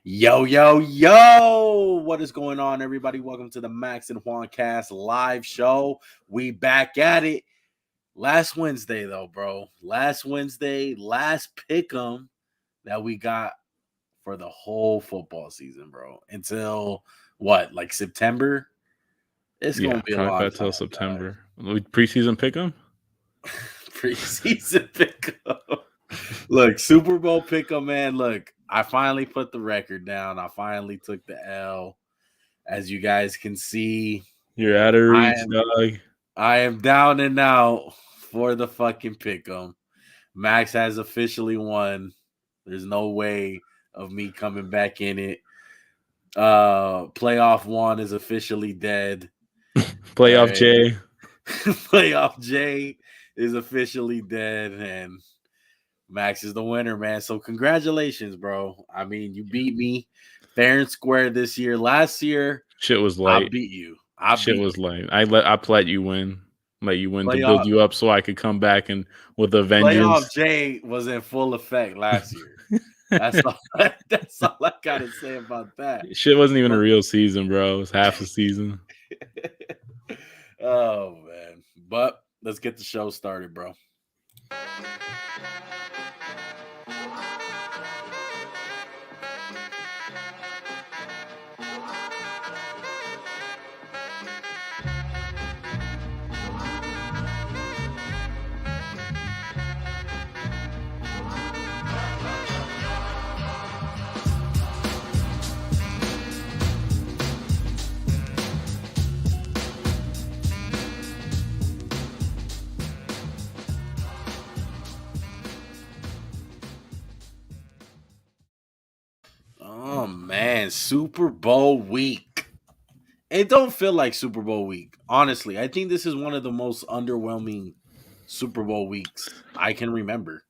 Yo, yo, yo! What is going on, everybody? Welcome to the Max&JuanCast live show. We back at it. Last Wednesday, though, bro. Last pick'em that we got for the whole football season, bro. Until what, like September? It's gonna be a probably long about till September. Preseason pick 'em? Preseason pick'em. Look, Super Bowl pick'em, man. Look, I finally put the record down. I finally took the L. As you guys can see, You're out of reach, dog. I am down and out for the fucking pick'em. Max has officially won. There's no way of me coming back in it. Playoff one is officially dead. Playoff J. Playoff J is officially dead, and Max is the winner, man. So congratulations, bro. I mean, you beat me fair and square this year. Last year, shit was light. I beat you. Shit was light. I let you win. Let you win to build you up so I could come back and with a vengeance. Playoff J was in full effect last year. That's all I gotta say about that. Shit wasn't even a real season, bro. It was half a season. Oh man. But let's get the show started, bro. Oh man, Super Bowl week. It don't feel like Super Bowl week. Honestly, I think this is one of the most underwhelming Super Bowl weeks I can remember.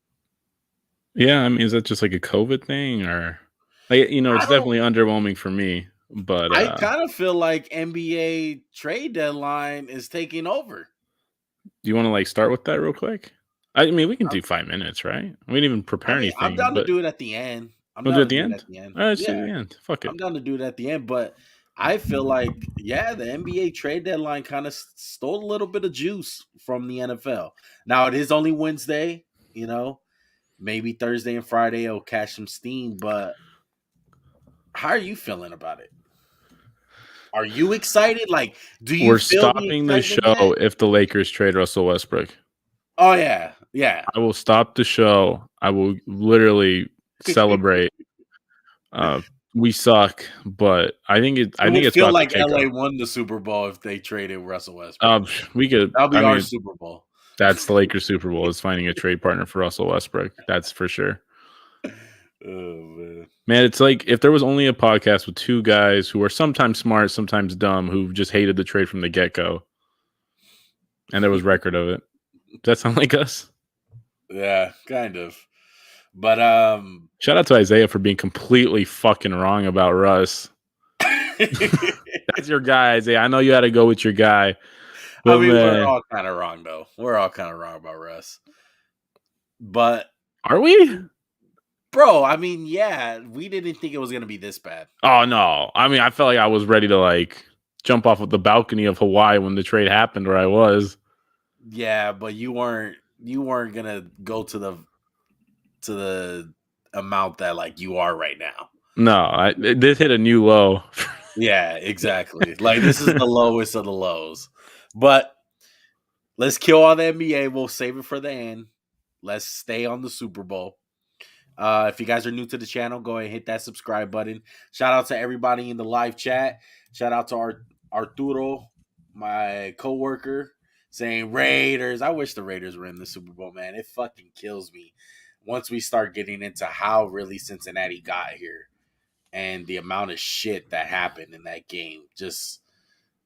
Yeah, I mean, is that just like a COVID thing, or it's definitely underwhelming for me. But I kind of feel like NBA trade deadline is taking over. Do you want to like start with that real quick? I mean, we can do 5 minutes, right? We didn't even prepare anything. I'm down to do it at the end. We'll do it at the end? All right, Yeah. do the end. Fuck it. I'm down to do it at the end, but I feel like, yeah, the NBA trade deadline kind of stole a little bit of juice from the NFL. Now, it is only Wednesday, maybe Thursday and Friday it'll catch some steam, but how are you feeling about it? Are you excited? Like, do you We're feel stopping the show if the Lakers trade Russell Westbrook. Oh, yeah. Yeah. I will stop the show. I will literally celebrate. We suck, but I think it's feel like LA won the Super Bowl if they traded Russell Westbrook. We could. That'll be our Super Bowl. That's the Lakers Super Bowl, is finding a trade partner for Russell Westbrook. That's for sure. Oh man, it's like if there was only a podcast with two guys who are sometimes smart, sometimes dumb, who just hated the trade from the get-go, and there was record of it. Does that sound like us? Yeah, kind of. But shout out to Isaiah for being completely fucking wrong about Russ. That's your guy, Isaiah. I know you had to go with your guy. But we're all kind of wrong, though. We're all kind of wrong about Russ. But are we? Bro, I mean, yeah, we didn't think it was going to be this bad. Oh, no. I mean, I felt like I was ready to, like, jump off of the balcony of Hawaii when the trade happened, where I was. Yeah, but you weren't going to go to the amount that, like, you are right now. No, this hit a new low. Yeah, exactly. Like, this is the lowest of the lows. But let's kill all the NBA. We'll save it for the end. Let's stay on the Super Bowl. If you guys are new to the channel, go ahead and hit that subscribe button. Shout out to everybody in the live chat. Shout out to Arturo, my coworker, saying Raiders. I wish the Raiders were in the Super Bowl, man. It fucking kills me once we start getting into how really Cincinnati got here and the amount of shit that happened in that game. Just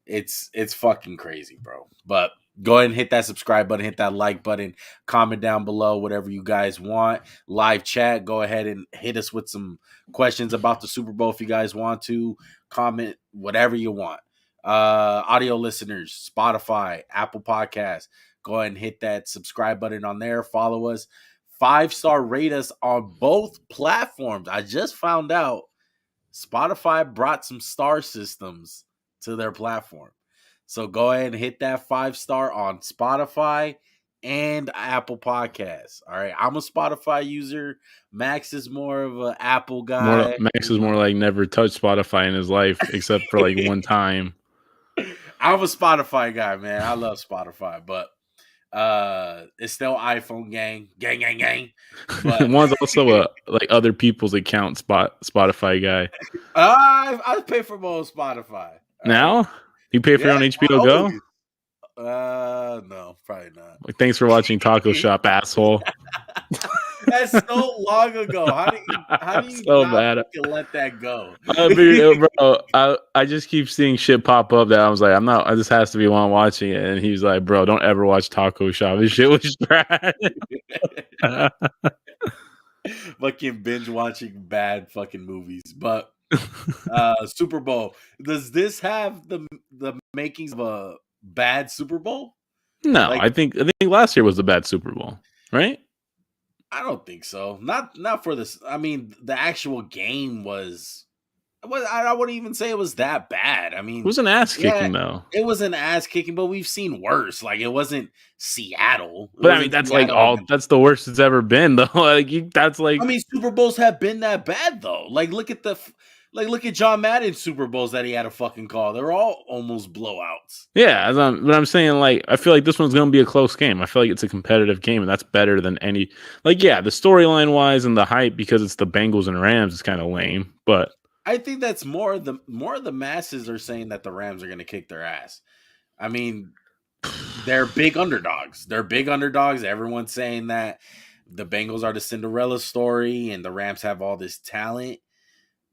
it's fucking crazy, bro. But go ahead and hit that subscribe button, hit that like button, comment down below whatever you guys want. Live chat, go ahead and hit us with some questions about the Super Bowl if you guys want to. Comment whatever you want. Audio listeners, Spotify, Apple Podcasts, go ahead and hit that subscribe button on there. Follow us. 5-star rate us on both platforms. I just found out Spotify brought some star systems to their platform. So go ahead and hit that 5-star on Spotify and Apple Podcasts. All right. I'm a Spotify user. Max is more of an Apple guy. Max is more like never touched Spotify in his life except for like one time. I'm a Spotify guy, man. I love Spotify, but it's still iPhone gang. But One's also a like other people's account Spotify guy. I pay for most Spotify. Now Right? you pay for your own HBO Go. No, probably not. Like, thanks for watching Taco Shop, asshole. That's so long ago. How do you So not bad. let that go? Bro, I just keep seeing shit pop up that I was like, I'm not. This has to be while I'm watching it, and he's like, bro, don't ever watch Taco Shop. This shit was trash. Fucking binge watching bad fucking movies, but Super Bowl. Does this have the makings of a bad Super Bowl? No, Like, I think last year was the bad Super Bowl, right? I don't think so. Not for this. I mean, the actual game was. I wouldn't even say it was that bad. I mean, It was an ass kicking though. it was an ass kicking, but we've seen worse. Like, it wasn't Seattle. But I mean, that's like that's the worst it's ever been though. That's like. I mean, Super Bowls have been that bad though. Like, look at John Madden's Super Bowls that he had a fucking call. They're all almost blowouts. Yeah, but I'm saying, like, I feel like this one's going to be a close game. I feel like it's a competitive game, and that's better than any. Like, yeah, the storyline wise and the hype because it's the Bengals and Rams is kind of lame, but I think that's more of the masses are saying that the Rams are going to kick their ass. I mean, they're big underdogs. Everyone's saying that the Bengals are the Cinderella story, and the Rams have all this talent.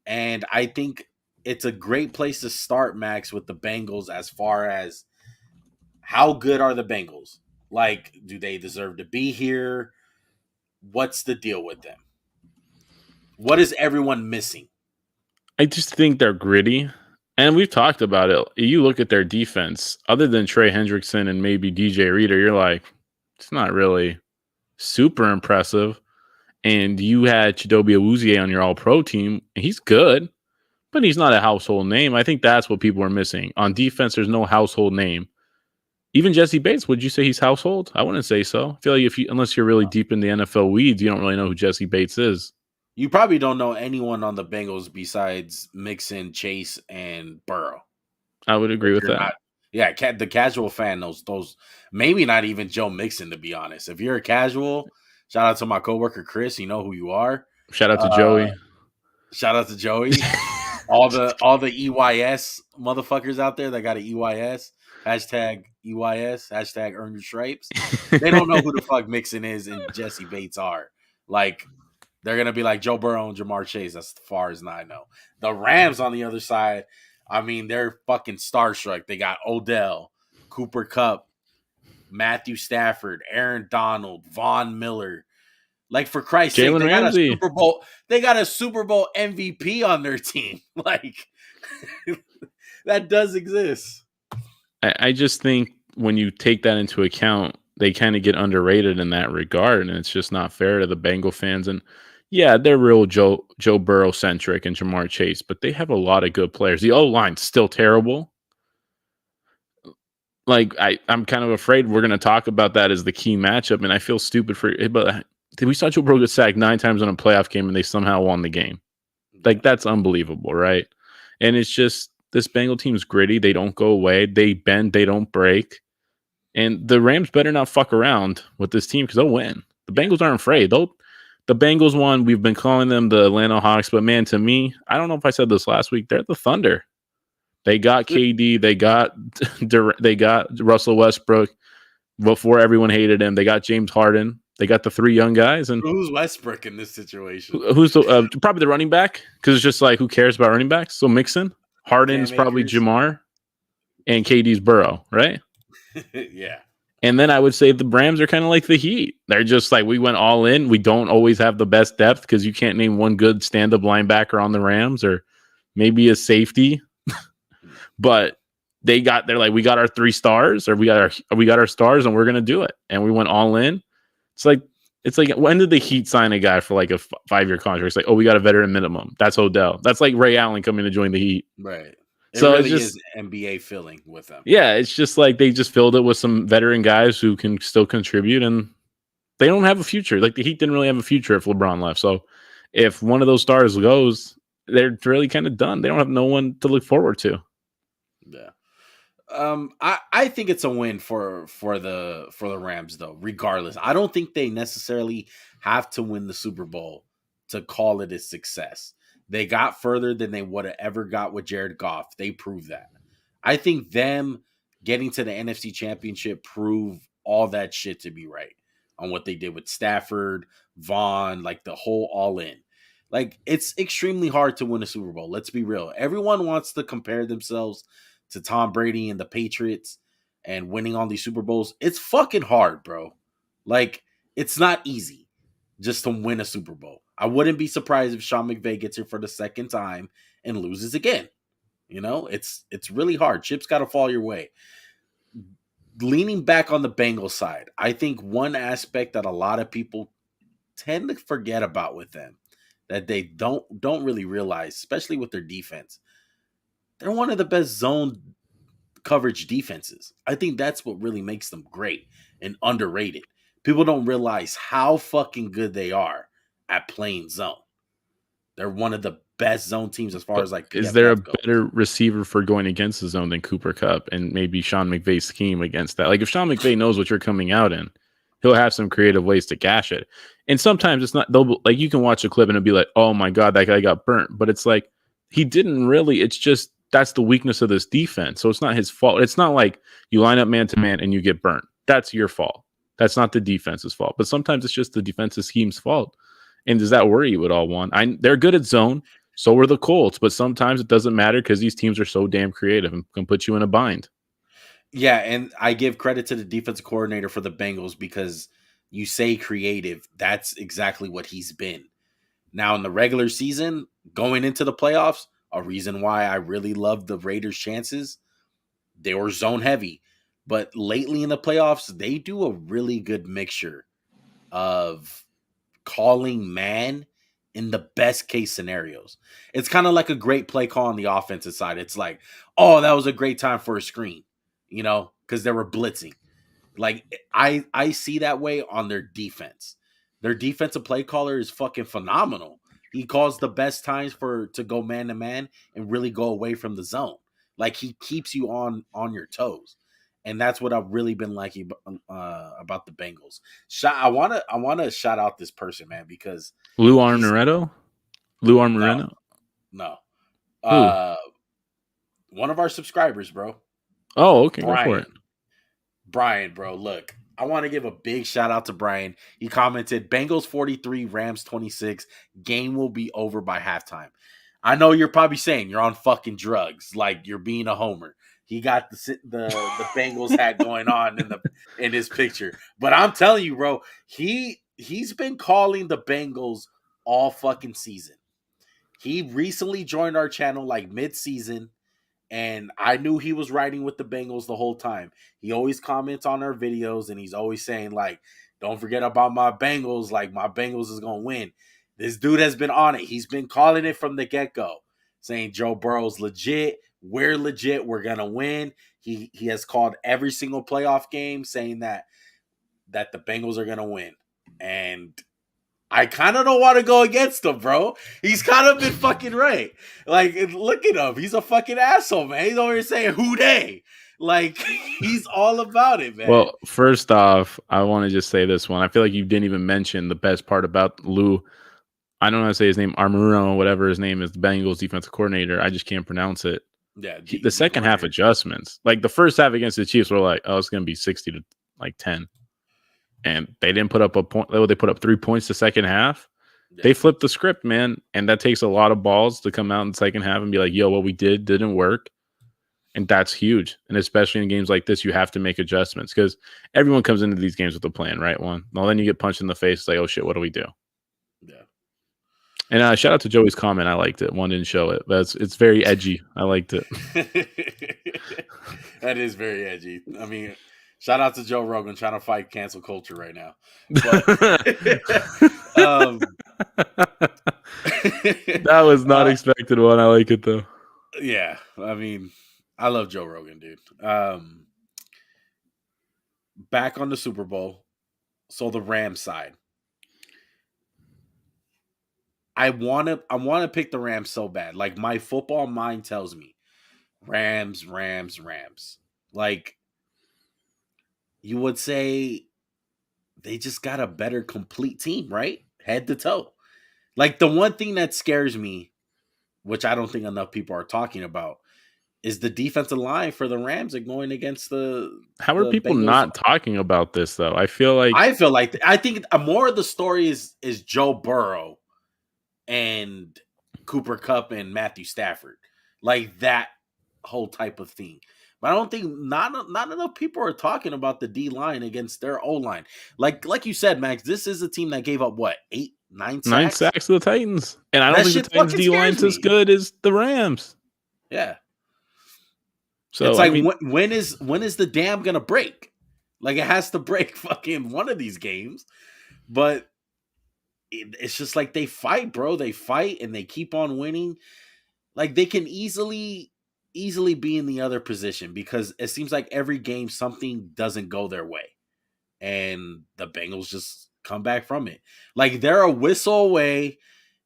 And I think it's a great place to start, Max, with the Bengals as far as how good are the Bengals? Like, do they deserve to be here? What's the deal with them? What is everyone missing? I just think they're gritty. And we've talked about it. You look at their defense, other than Trey Hendrickson and maybe DJ Reader, you're like, it's not really super impressive. And you had Chidobe Awuzie on your all-pro team. He's good, but he's not a household name. I think that's what people are missing. On defense, there's no household name. Even Jesse Bates, would you say he's household? I wouldn't say so. I feel like unless you're really deep in the NFL weeds, you don't really know who Jesse Bates is. You probably don't know anyone on the Bengals besides Mixon, Chase, and Burrow. I would agree with that. The casual fan knows those. Maybe not even Joe Mixon, to be honest. If you're a casual, shout out to my coworker Chris. You know who you are. Shout out to Joey. Shout out to Joey. all the EYS motherfuckers out there that got an EYS. Hashtag EYS. Hashtag earn your stripes. They don't know who the fuck Mixon is and Jesse Bates are. Like, they're going to be like Joe Burrow and Jamar Chase. That's as far as I know. The Rams on the other side, I mean, they're fucking starstruck. They got Odell, Cooper Kupp, Matthew Stafford, Aaron Donald, Von Miller. Like, for Christ's sake, they got a Super Bowl MVP on their team. Like, that does exist. I just think when you take that into account, they kind of get underrated in that regard, and it's just not fair to the Bengal fans. And yeah, they're real Joe Burrow centric and Jamar Chase, but they have a lot of good players. The O-line's still terrible. Like, I'm kind of afraid we're going to talk about that as the key matchup, and I feel stupid for it. But we saw Joe Burrow get sacked 9 times in a playoff game, and they somehow won the game. Like, that's unbelievable, right? And it's just, this Bengal team's gritty. They don't go away. They bend. They don't break. And the Rams better not fuck around with this team because they'll win. The Bengals aren't afraid. The Bengals won. We've been calling them the Atlanta Hawks, but man, to me, I don't know if I said this last week, they're the Thunder. They got KD. They got Russell Westbrook before everyone hated him. They got James Harden. They got the 3 young guys. And who's Westbrook in this situation? Who's probably the running back? Because it's just like, who cares about running backs? So Mixon, Harden's probably Jamar, and KD's Burrow, right? Yeah. And then I would say the Rams are kind of like the Heat. They're just like, we went all in. We don't always have the best depth because you can't name one good stand-up linebacker on the Rams or maybe a safety. But they're like, we got our 3 stars or we got our stars and we're going to do it. And we went all in. It's like It's like, when did the Heat sign a guy for like a 5-year contract? It's like, oh, we got a veteran minimum. That's Odell. That's like Ray Allen coming to join the Heat. Right. It So it's really is just, NBA filling with them. yeah, it's just like they just filled it with some veteran guys who can still contribute, and they don't have a future. Like the Heat didn't really have a future if LeBron left. So if one of those stars goes, they're really kind of done. They don't have no one to look forward to. Yeah. I think it's a win for the Rams though. Regardless, I don't think they necessarily have to win the Super Bowl to call it a success. They got further than they would have ever got with Jared Goff. They proved that. I think them getting to the NFC Championship proved all that shit to be right on what they did with Stafford, Vaughn, like the whole all in. Like it's extremely hard to win a Super Bowl. Let's be real. Everyone wants to compare themselves to Tom Brady and the Patriots and winning all these Super Bowls. It's fucking hard, bro. Like, it's not easy just to win a Super Bowl. I wouldn't be surprised if Sean McVay gets here for the second time and loses again. You know, it's really hard. Chips got to fall your way. Leaning back on the Bengals side, I think one aspect that a lot of people tend to forget about with them that they don't really realize, especially with their defense, they're one of the best zone coverage defenses. I think that's what really makes them great and underrated. People don't realize how fucking good they are at playing zone. They're one of the best zone teams as far But as like is there a PFF goes. better receiver for going against the zone than Cooper Kupp and maybe Sean McVay's scheme against that? Like if Sean McVay knows what you're coming out in, he'll have some creative ways to gash it. And sometimes it's not, they'll like, you can watch a clip and it'll be like, oh my God, that guy got burnt. But it's like, he didn't really, it's just, that's the weakness of this defense. So it's not his fault. It's not like you line up man to man and you get burnt. That's your fault. That's not the defense's fault. But sometimes it's just the defensive scheme's fault. And does that worry you at all, Juan? They're good at zone. So are the Colts. But sometimes it doesn't matter because these teams are so damn creative and can put you in a bind. Yeah, and I give credit to the defensive coordinator for the Bengals because you say creative. That's exactly what he's been. Now, in the regular season, going into the playoffs, a reason why I really love the Raiders' chances, they were zone heavy. But lately in the playoffs, they do a really good mixture of calling man in the best case scenarios. It's kind of like a great play call on the offensive side. It's like, oh, that was a great time for a screen, you know, because they were blitzing. Like I see that way on their defense. Their defensive play caller is fucking phenomenal. He calls the best times to go man to man and really go away from the zone. Like he keeps you on your toes, and that's what I've really been liking about the Bengals. I wanna shout out this person, man, because Lou he's Armoreno? Lou no Armoreno? no Who? one of our subscribers, bro, Oh, okay. Go for it. Brian, bro, look, I want to give a big shout out to Brian. He commented, Bengals 43, Rams 26. Game will be over by halftime. I know you're probably saying you're on fucking drugs, like you're being a homer. He got the Bengals hat going on in his picture. But I'm telling you, bro, he's been calling the Bengals all fucking season. He recently joined our channel like mid-season, and I knew he was riding with the Bengals the whole time. He always comments on our videos, and he's always saying, like, don't forget about my Bengals. Like, my Bengals is going to win. This dude has been on it. He's been calling it from the get-go, saying Joe Burrow's legit. We're legit. We're going to win. He has called every single playoff game saying that the Bengals are going to win. And I kind of don't want to go against him, bro. He's kind of been fucking right. Like, look at him. He's a fucking asshole, man. He's over here saying, who they? Like, he's all about it, man. Well, first off, I want to just say this one. I feel like you didn't even mention the best part about Lou. I don't know how to say his name, Armuro, whatever his name is, the Bengals defensive coordinator. I just can't pronounce it. Yeah. The second half adjustments, like the first half against the Chiefs were like, oh, it's going to be 60 to like 10. And they didn't put up a point. They put up 3 points the second half. Yeah. They flipped the script, man. And that takes a lot of balls to come out in the second half and be like, yo, what we did didn't work. And that's huge. And especially in games like this, you have to make adjustments because everyone comes into these games with a plan, right? Well, then you get punched in the face. Like, oh, shit, what do we do? Yeah. And shout out to Joey's comment. I liked it. One didn't show it, but it's very edgy. I liked it. That is very edgy. I mean, Shout out to Joe Rogan trying to fight cancel culture right now. But that was not expected one. I like it though. Yeah, I mean, I love Joe Rogan, dude. Back on the Super Bowl. So the Rams side. I wanna pick the Rams so bad. Like my football mind tells me Rams, Rams, Rams. Like you would say they just got a better complete team, right? Head to toe. Like the one thing that scares me, which I don't think enough people are talking about, is the defensive line for the Rams are going against How are the people Bengals. not talking about this though? I feel like I think more of the story is Joe Burrow and Cooper Kupp and Matthew Stafford, like that whole type of thing. But I don't think not enough people are talking about the D line against their O line. Like you said, Max, this is a team that gave up what 8, 9 sacks? 9 sacks to the Titans, and I don't think the Titans D line's as good as the Rams. Yeah. So it's like, I mean, when is the dam gonna break? Like it has to break fucking one of these games, but it's just like they fight, bro. They fight and they keep on winning. Like they can easily be in the other position because it seems like every game something doesn't go their way, and the Bengals just come back from it. Like they're a whistle away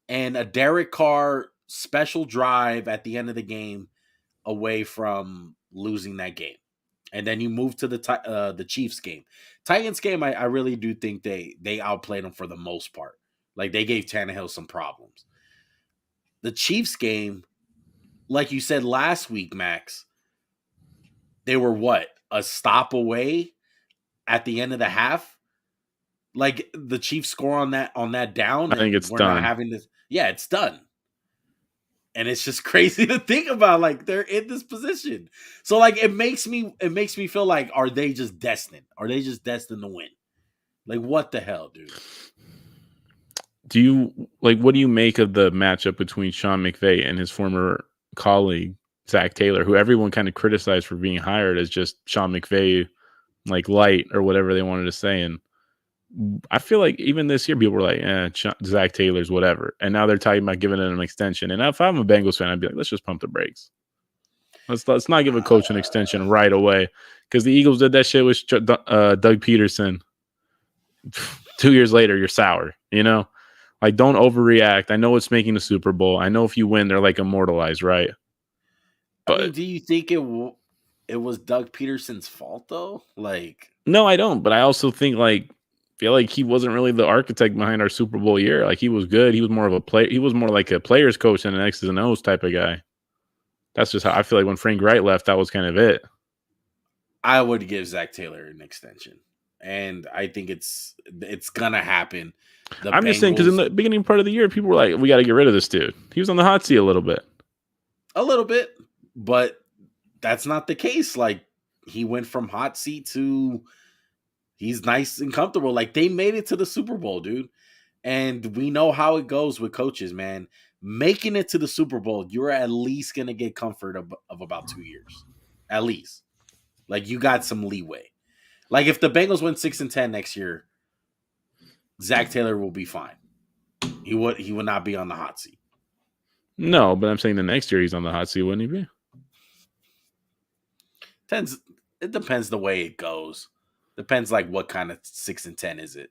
and a Derek Carr special drive at the end of the game away from losing that game. And then you move to the Chiefs game. Titans game, I really do think they outplayed them for the most part. Like they gave Tannehill some problems. The Chiefs game, like you said last week, Max, they were what? A stop away at the end of the half? Like the Chiefs score on that down. I think it's we're done. Not having this. Yeah, it's done. And it's just crazy to think about. Like they're in this position. So like it makes me feel like, are they just destined? Are they just destined to win? Like what the hell, dude? What do you make of the matchup between Sean McVay and his former colleague, Zach Taylor, who everyone kind of criticized for being hired as just Sean McVay, like light or whatever they wanted to say. And I feel like even this year, people were like, Zach Taylor's whatever. And now they're talking about giving it an extension. And if I'm a Bengals fan, I'd be like, let's just pump the brakes. Let's not give a coach an extension right away. Because the Eagles did that shit with Doug Peterson. 2 years later, you're sour, you know? Like, don't overreact. I know it's making the Super Bowl. I know if you win, they're like immortalized, right? But I mean, do you think it was Doug Peterson's fault though? Like, no, I don't. But I also think feel like he wasn't really the architect behind our Super Bowl year. Like he was good. He was more of a player. He was more like a player's coach than an X's and O's type of guy. That's just how I feel like when Frank Wright left, that was kind of it. I would give Zach Taylor an extension, and I think it's gonna happen. I'm just saying because in the beginning part of the year, people were like, "We got to get rid of this dude." He was on the hot seat a little bit, but that's not the case. Like he went from hot seat to he's nice and comfortable. Like they made it to the Super Bowl, dude. And we know how it goes with coaches, man. Making it to the Super Bowl, you're at least going to get comfort of about 2 years. At least. Like you got some leeway. Like if the Bengals win 6-10 next year, Zach Taylor will be fine. He would not be on the hot seat. No, but I'm saying the next year he's on the hot seat, wouldn't he be? It depends the way it goes. Depends like what kind of 6-10 is it?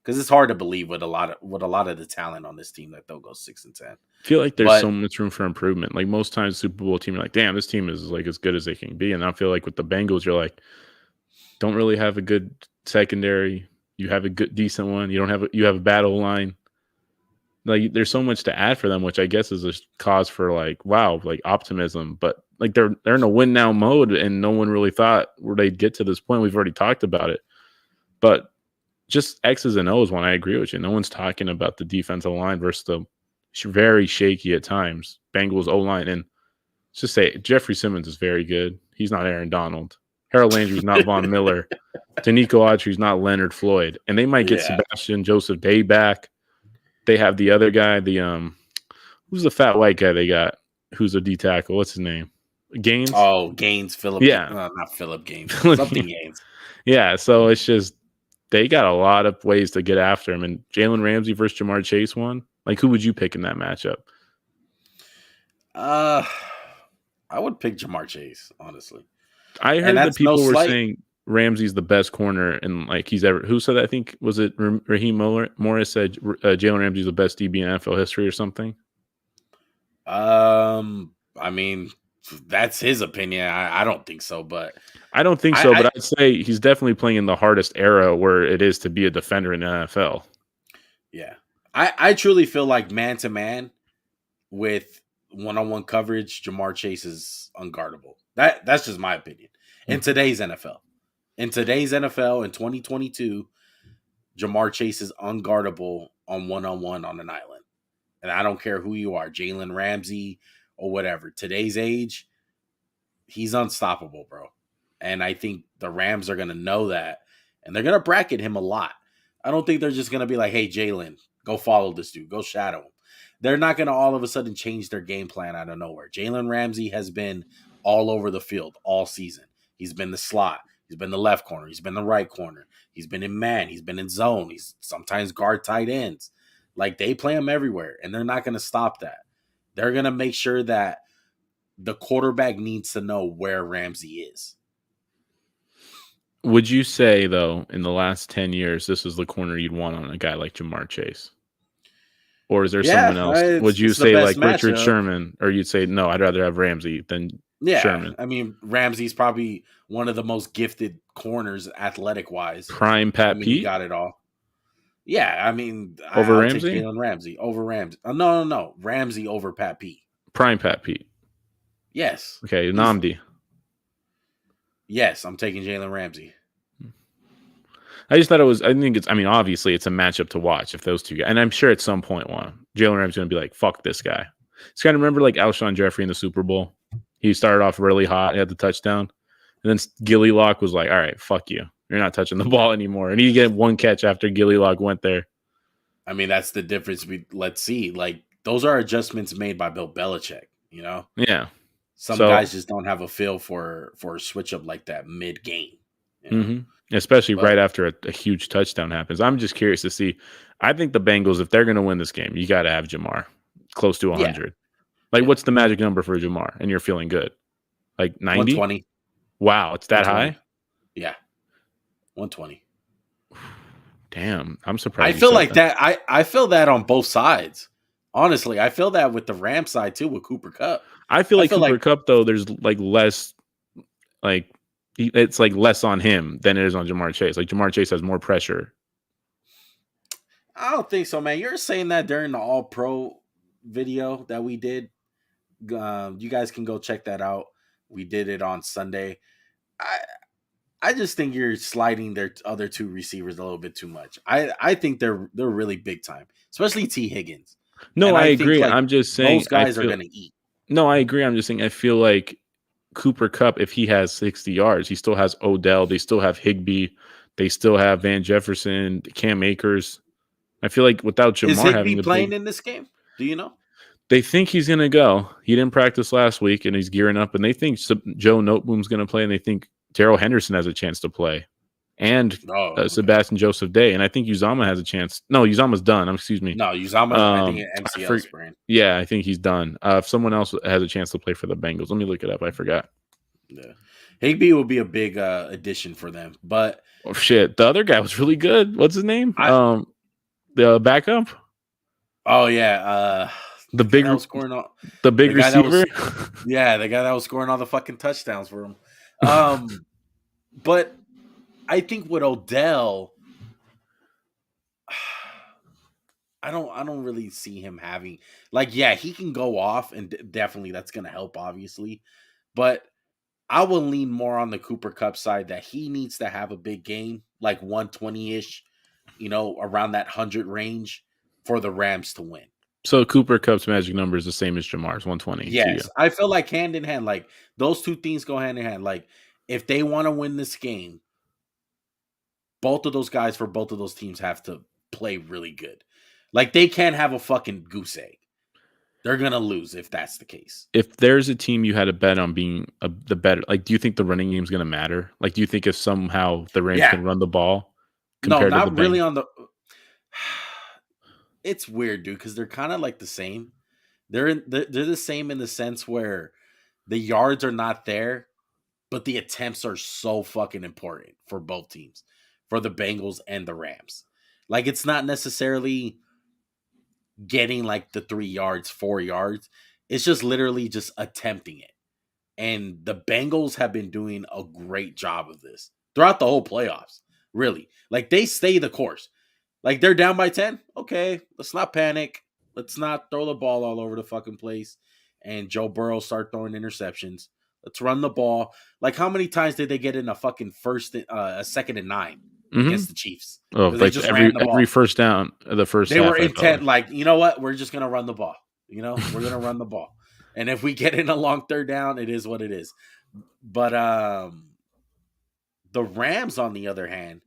Because it's hard to believe with a lot of the talent on this team that they'll go 6-10. I feel like there's so much room for improvement. Like most times, Super Bowl team, you're like, damn, this team is like as good as they can be. And I feel like with the Bengals, you're like, don't really have a good secondary. You have a good, decent one. You have a bad O-line. Like there's so much to add for them, which I guess is a cause for like, wow, like optimism. But like they're in a win now mode, and no one really thought where they'd get to this point. We've already talked about it, but just X's and O's one. I agree with you. No one's talking about the defensive line versus the very shaky at times Bengals O-line. And let's just say Jeffrey Simmons is very good. He's not Aaron Donald. Harold Landry's not Von Miller. Danico Autry's not Leonard Floyd. And they might get Sebastian Joseph Day back. They have the other guy, who's the fat white guy they got, who's a D tackle? What's his name? Gaines. Oh, Gaines, Yeah. not Philip Gaines, something Gaines. Yeah. So it's just they got a lot of ways to get after him. And Jalen Ramsey versus Jamar Chase one. Like, who would you pick in that matchup? Uh, I would pick Jamar Chase, honestly, I and heard that that's no people were slight. saying Ramsey's the best corner, and like he's ever. Who said that? I think was it Raheem Morris said Jalen Ramsey's the best DB in NFL history or something. I mean, that's his opinion. I don't think so, but I don't think so, I but I'd say he's definitely playing in the hardest era where it is to be a defender in the NFL. yeah, I truly feel like man to man with one-on-one coverage, Jamar Chase is unguardable. That's just my opinion. In today's NFL. In today's NFL in 2022, Jamar Chase is unguardable on one-on-one on an island. And I don't care who you are, Jalen Ramsey or whatever. Today's age, he's unstoppable, bro. And I think the Rams are going to know that. And they're going to bracket him a lot. I don't think they're just going to be like, hey, Jalen, go follow this dude. Go shadow him. They're not going to all of a sudden change their game plan out of nowhere. Jalen Ramsey has been all over the field all season. He's been the slot. He's been the left corner. He's been the right corner. He's been in man. He's been in zone. He's sometimes guard tight ends. Like, they play him everywhere, and they're not going to stop that. They're going to make sure that the quarterback needs to know where Ramsey is. Would you say, though, in the last 10 years, this is the corner you'd want on a guy like Jamar Chase? Or is there Yeah, someone else? Would you it's the say best like Richard matchup. Sherman, or you'd say, no, I'd rather have Ramsey than Yeah, Sherman? I mean, Ramsey's probably one of the most gifted corners athletic wise. Prime I Pat mean, he Pete got it all. Yeah, I mean, over I'll take Ramsey? Jalen Ramsey over Ramsey. No. Ramsey over Pat Pete. Prime Pat Pete. Yes. Okay, Easily. Namdi. Yes, I'm taking Jalen Ramsey. I just thought it was. I think it's. I mean, obviously, it's a matchup to watch if those two guys. And I'm sure at some point, Jalen Ramsey's going to be like, "Fuck this guy." It's kind of remember like Alshon Jeffrey in the Super Bowl. He started off really hot, he had the touchdown, and then Gilly Lock was like, "All right, fuck you. You're not touching the ball anymore." And he get one catch after Gilly Lock went there. I mean, that's the difference. Let's see. Like, those are adjustments made by Bill Belichick. You know, Yeah. some So, guys just don't have a feel for a switch up like that mid game. You know, especially but right after a huge touchdown happens. I'm just curious to see. I think the Bengals, if they're going to win this game, you got to have Jamar close to 100. Like, what's the magic number for Jamar? And you're feeling good, like 90? 120. Wow, it's that high? Yeah, 120. Damn, I'm surprised. I feel like that. I feel that on both sides. Honestly, I feel that with the Ram side too, with Cooper Kupp. I feel like Cooper Kupp, though, there's like less, like it's like less on him than it is on Jamar Chase. Like Jamar Chase has more pressure. I don't think so, man. You're saying that during the All Pro video that we did. You guys can go check that out. We did it on Sunday. I just think you're sliding their other two receivers a little bit too much. I think they're really big time, especially T. Higgins. No, And I think, agree. like, I'm just saying those guys are going to eat. No, I agree. I'm just saying I feel like Cooper Kupp, if he has 60 yards, he still has Odell. They still have Higbee. They still have Van Jefferson, Cam Akers. I feel like without Jamar Is Higbee having the playing in this game? Do you know? They think he's going to go. He didn't practice last week, and he's gearing up. And they think Joe Noteboom's going to play, and they think Darrell Henderson has a chance to play, and Sebastian Joseph Day. And I think Uzama has a chance. No, Uzama's done. Excuse me. No, Uzama, I think an MCL sprain. Yeah, I think he's done. If someone else has a chance to play for the Bengals, let me look it up. I forgot. Yeah. Higbee will be a big addition for them. But oh shit, the other guy was really good. What's his name? The backup. Oh yeah, the big receiver. Yeah, the guy that was scoring all the fucking touchdowns for him. But I think with Odell, I don't really see him having, like, yeah, he can go off, and definitely that's going to help, obviously. But I will lean more on the Cooper Kupp side that he needs to have a big game, like 120-ish, around that 100 range for the Rams to win. So Cooper Kupp's magic number is the same as Jamar's, 120. Yes, I feel like hand in hand, like those two things go hand in hand. Like, if they want to win this game, both of those guys for both of those teams have to play really good. Like, they can't have a fucking goose egg. They're going to lose if that's the case. If there's a team you had a bet on being the better, like, do you think the running game is going to matter? Like, do you think if somehow the Rams can run the ball No, compared to the not really Bengals? on the. It's weird, dude, because they're kind of like the same. They're the same in the sense where the yards are not there, but the attempts are so fucking important for both teams, for the Bengals and the Rams. Like, it's not necessarily getting like the 3 yards, 4 yards. It's just literally just attempting it. And the Bengals have been doing a great job of this throughout the whole playoffs. Really. Like, they stay the course. Like, they're down by 10. Okay, let's not panic. Let's not throw the ball all over the fucking place. And Joe Burrow start throwing interceptions. Let's run the ball. Like, how many times did they get in a fucking a 2nd and 9 against the Chiefs? Oh, Because they like just ran the ball. every first down of the first They half. were intent, like, you know what? We're just going to run the ball. You know, we're going to run the ball. And if we get in a long 3rd down, it is what it is. But the Rams, on the other hand,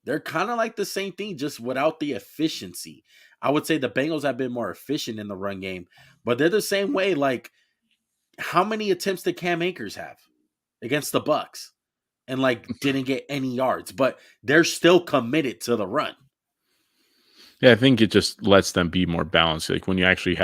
they're kind of like the same thing, just without the efficiency. I would say the Bengals have been more efficient in the run game, but they're the same way. Like, how many attempts did Cam Akers have against the Bucks and like didn't get any yards? But they're still committed to the run. Yeah, I think it just lets them be more balanced. Like when you actually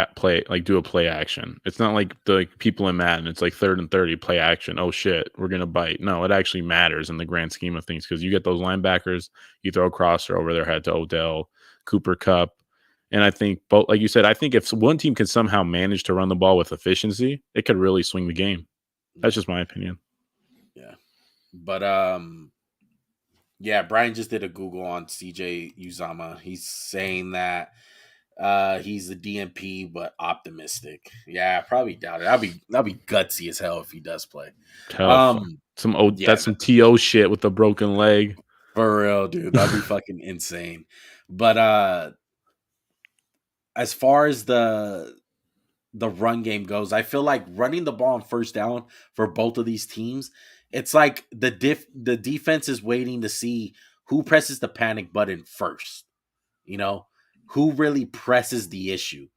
do a play action. It's not like the people in Madden. It's like 3rd and 30 play action. Oh shit, we're gonna bite. No, it actually matters in the grand scheme of things because you get those linebackers. You throw a crosser over their head to Odell, Cooper Kupp, and I think both. Like you said, I think if one team can somehow manage to run the ball with efficiency, it could really swing the game. That's just my opinion. Yeah, but yeah, Brian just did a Google on CJ Uzama. He's saying that he's a DMP, but optimistic. Yeah, I probably doubt it. That'd be gutsy as hell if he does play. Tough. That's some TO shit with the broken leg. For real, dude. That'd be fucking insane. But as far as the run game goes, I feel like running the ball on 1st down for both of these teams, it's like the defense is waiting to see who presses the panic button first. You know, who really presses the issue.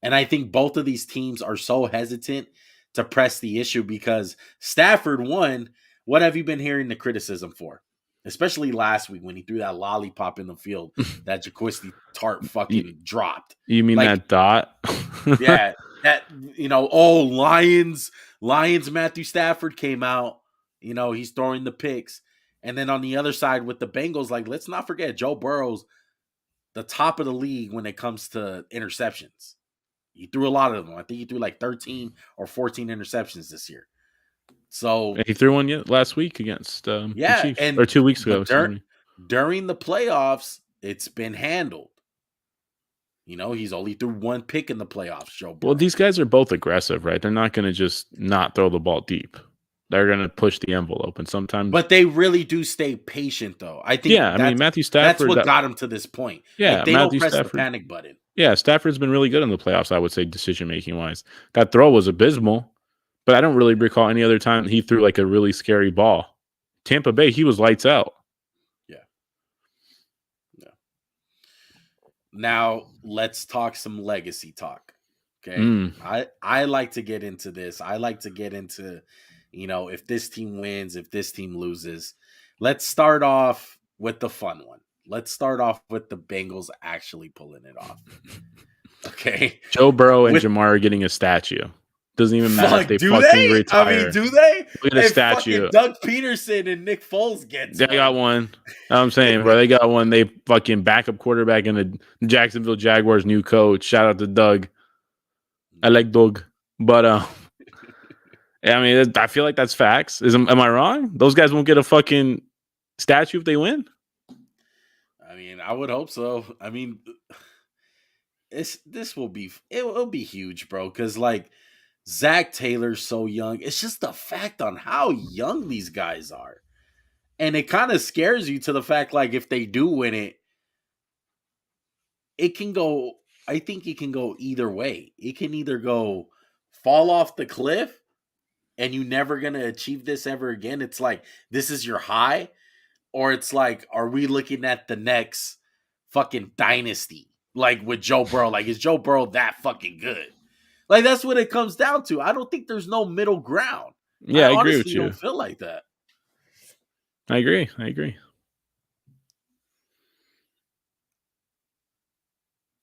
And I think both of these teams are so hesitant to press the issue because Stafford won. What have you been hearing the criticism for? Especially last week when he threw that lollipop in the field that Jaquiski Tart fucking dropped. You mean like, that dot? Yeah. That, Lions Matthew Stafford came out. He's throwing the picks. And then on the other side with the Bengals, like, let's not forget Joe Burrow's the top of the league when it comes to interceptions. He threw a lot of them. I think he threw like 13 or 14 interceptions this year. So he threw one last week against the Chiefs, or 2 weeks ago. During the playoffs, it's been handled. He's only threw 1 pick in the playoffs, Joe Burrow. Well, these guys are both aggressive, right? They're not going to just not throw the ball deep. They're going to push the envelope, and sometimes. But they really do stay patient, though. I think. Yeah, I mean Matthew Stafford. That's what got him to this point. Yeah, like, they Matthew don't press Stafford, the panic button. Yeah, Stafford's been really good in the playoffs. I would say decision making wise. That throw was abysmal, but I don't really recall any other time he threw like a really scary ball. Tampa Bay, he was lights out. Yeah. Now let's talk some legacy talk. Okay. I like to get into this. I like to get into, if this team wins, if this team loses. Let's start off with the fun one. Let's start off with the Bengals actually pulling it off. Okay. Joe Burrow and Jamar are getting a statue. Doesn't even matter if they fucking retire. I mean, do they? Look at a statue. Doug Peterson and Nick Foles get. They got one. I'm saying, bro, they got one. They fucking backup quarterback in the Jacksonville Jaguars' new coach. Shout out to Doug. I like Doug, but I mean, I feel like that's facts. Am I wrong? Those guys won't get a fucking statue if they win. I mean, I would hope so. I mean, it will be huge, bro. Because like Zach Taylor's so young. It's just the fact on how young these guys are, and it kind of scares you to the fact like if they do win it, it can go. I think it can go either way. It can either go fall off the cliff and you're never going to achieve this ever again. It's like, this is your high. Or it's like, are we looking at the next fucking dynasty? Like with Joe Burrow. Like, is Joe Burrow that fucking good? Like, that's what it comes down to. I don't think there's no middle ground. Yeah, I I agree with honestly you. don't feel like that. I agree.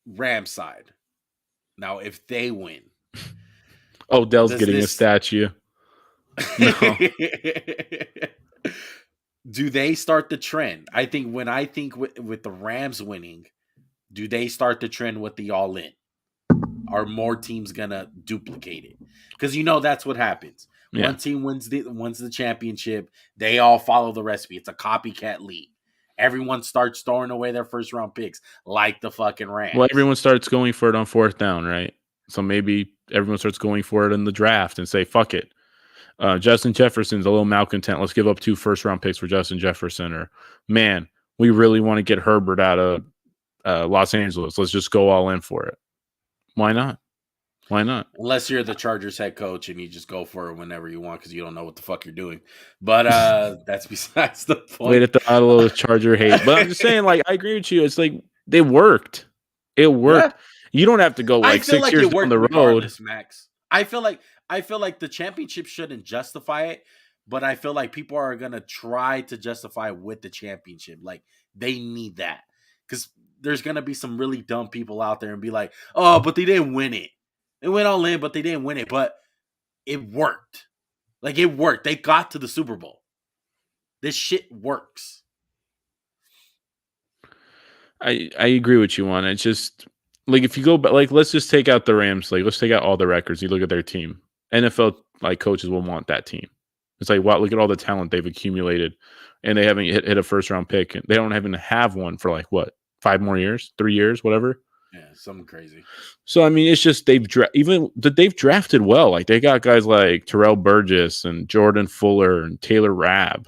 Rams side. Now, if they win, Odell's does getting a this statue. No. do they start the trend? I think with the Rams winning, do they start the trend with the all in? Are more teams gonna duplicate it? Because that's what happens. Yeah. One team wins the championship, they all follow the recipe. It's a copycat league. Everyone starts throwing away their first round picks like the fucking Rams. Well, everyone starts going for it on fourth down, right? So maybe everyone starts going for it in the draft and say, fuck it. Justin Jefferson's a little malcontent. Let's give up 2 first-round picks for Justin Jefferson. Or, man, we really want to get Herbert out of Los Angeles. Let's just go all in for it. Why not? Why not? Unless you're the Chargers head coach and you just go for it whenever you want because you don't know what the fuck you're doing. But that's besides the point. Wait at the auto Charger hate. But I'm just saying, like, I agree with you. It's like they worked. It worked. Yeah. You don't have to go like 6 years down the road. Max. I feel like the championship shouldn't justify it, but I feel like people are gonna try to justify with the championship. Like they need that because there's gonna be some really dumb people out there and be like, "Oh, but they didn't win it. They went all in, but they didn't win it. But it worked. Like it worked. They got to the Super Bowl. This shit works." I agree with you on it. It's just like if you go back, like let's just take out the Rams. Like let's take out all the records. You look at their team. NFL like coaches will want that team. It's like, wow, look at all the talent they've accumulated, and they haven't hit a first round pick. They don't even have one for like what 5 more years, 3 years, whatever. Yeah, something crazy. So I mean, it's just they've drafted well. Like they got guys like Terrell Burgess and Jordan Fuller and Taylor Rabb,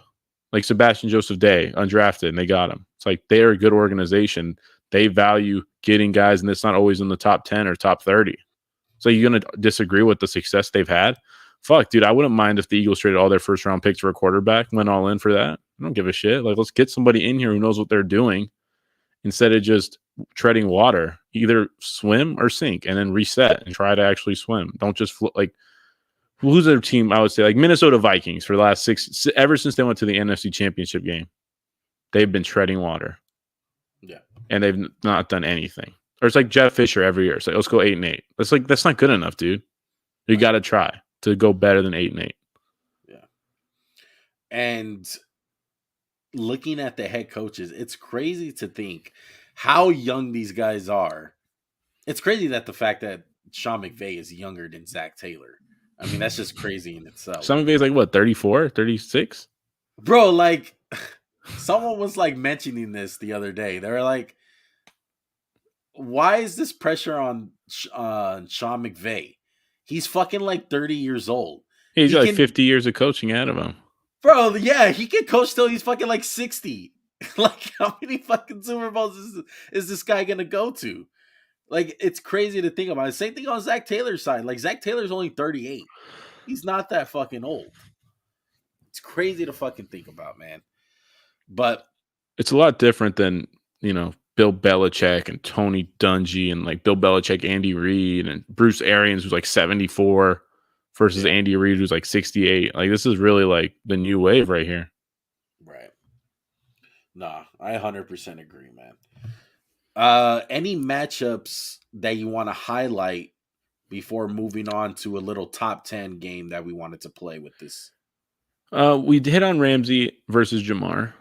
like Sebastian Joseph Day, undrafted, and they got him. It's like they are a good organization. They value getting guys, and it's not always in the top 10 or top 30. So you're gonna disagree with the success they've had? Fuck, dude, I wouldn't mind if the Eagles traded all their first round picks for a quarterback, went all in for that. I don't give a shit. Like, let's get somebody in here who knows what they're doing instead of just treading water. Either swim or sink and then reset and try to actually swim. Don't just like who's their team? I would say like Minnesota Vikings for the last ever since they went to the NFC Championship game. They've been treading water. Yeah. And they've not done anything. Or it's like Jeff Fisher every year. It's like, let's go 8-8. That's not good enough, dude. You got to try to go better than 8-8. Yeah. And looking at the head coaches, it's crazy to think how young these guys are. It's crazy that the fact that Sean McVay is younger than Zach Taylor. I mean, that's just crazy in itself. Sean McVay's like, what, 34, 36? Bro, like, someone was, like, mentioning this the other day. They were like, why is this pressure on Sean McVay? He's fucking, like, 30 years old. He's got like 50 years of coaching out of him. Bro, yeah, he can coach till he's fucking, like, 60. Like, how many fucking Super Bowls is this guy going to go to? Like, it's crazy to think about it. Same thing on Zach Taylor's side. Like, Zach Taylor's only 38. He's not that fucking old. It's crazy to fucking think about, man. But it's a lot different than, Bill Belichick and Tony Dungy and, like, Bill Belichick, Andy Reid, and Bruce Arians, who's, like, 74, versus Andy Reid, who's, like, 68. Like, this is really, like, the new wave right here. Right. Nah, I 100% agree, man. Any matchups that you want to highlight before moving on to a little top 10 game that we wanted to play with this? We hit on Ramsey versus Jamar.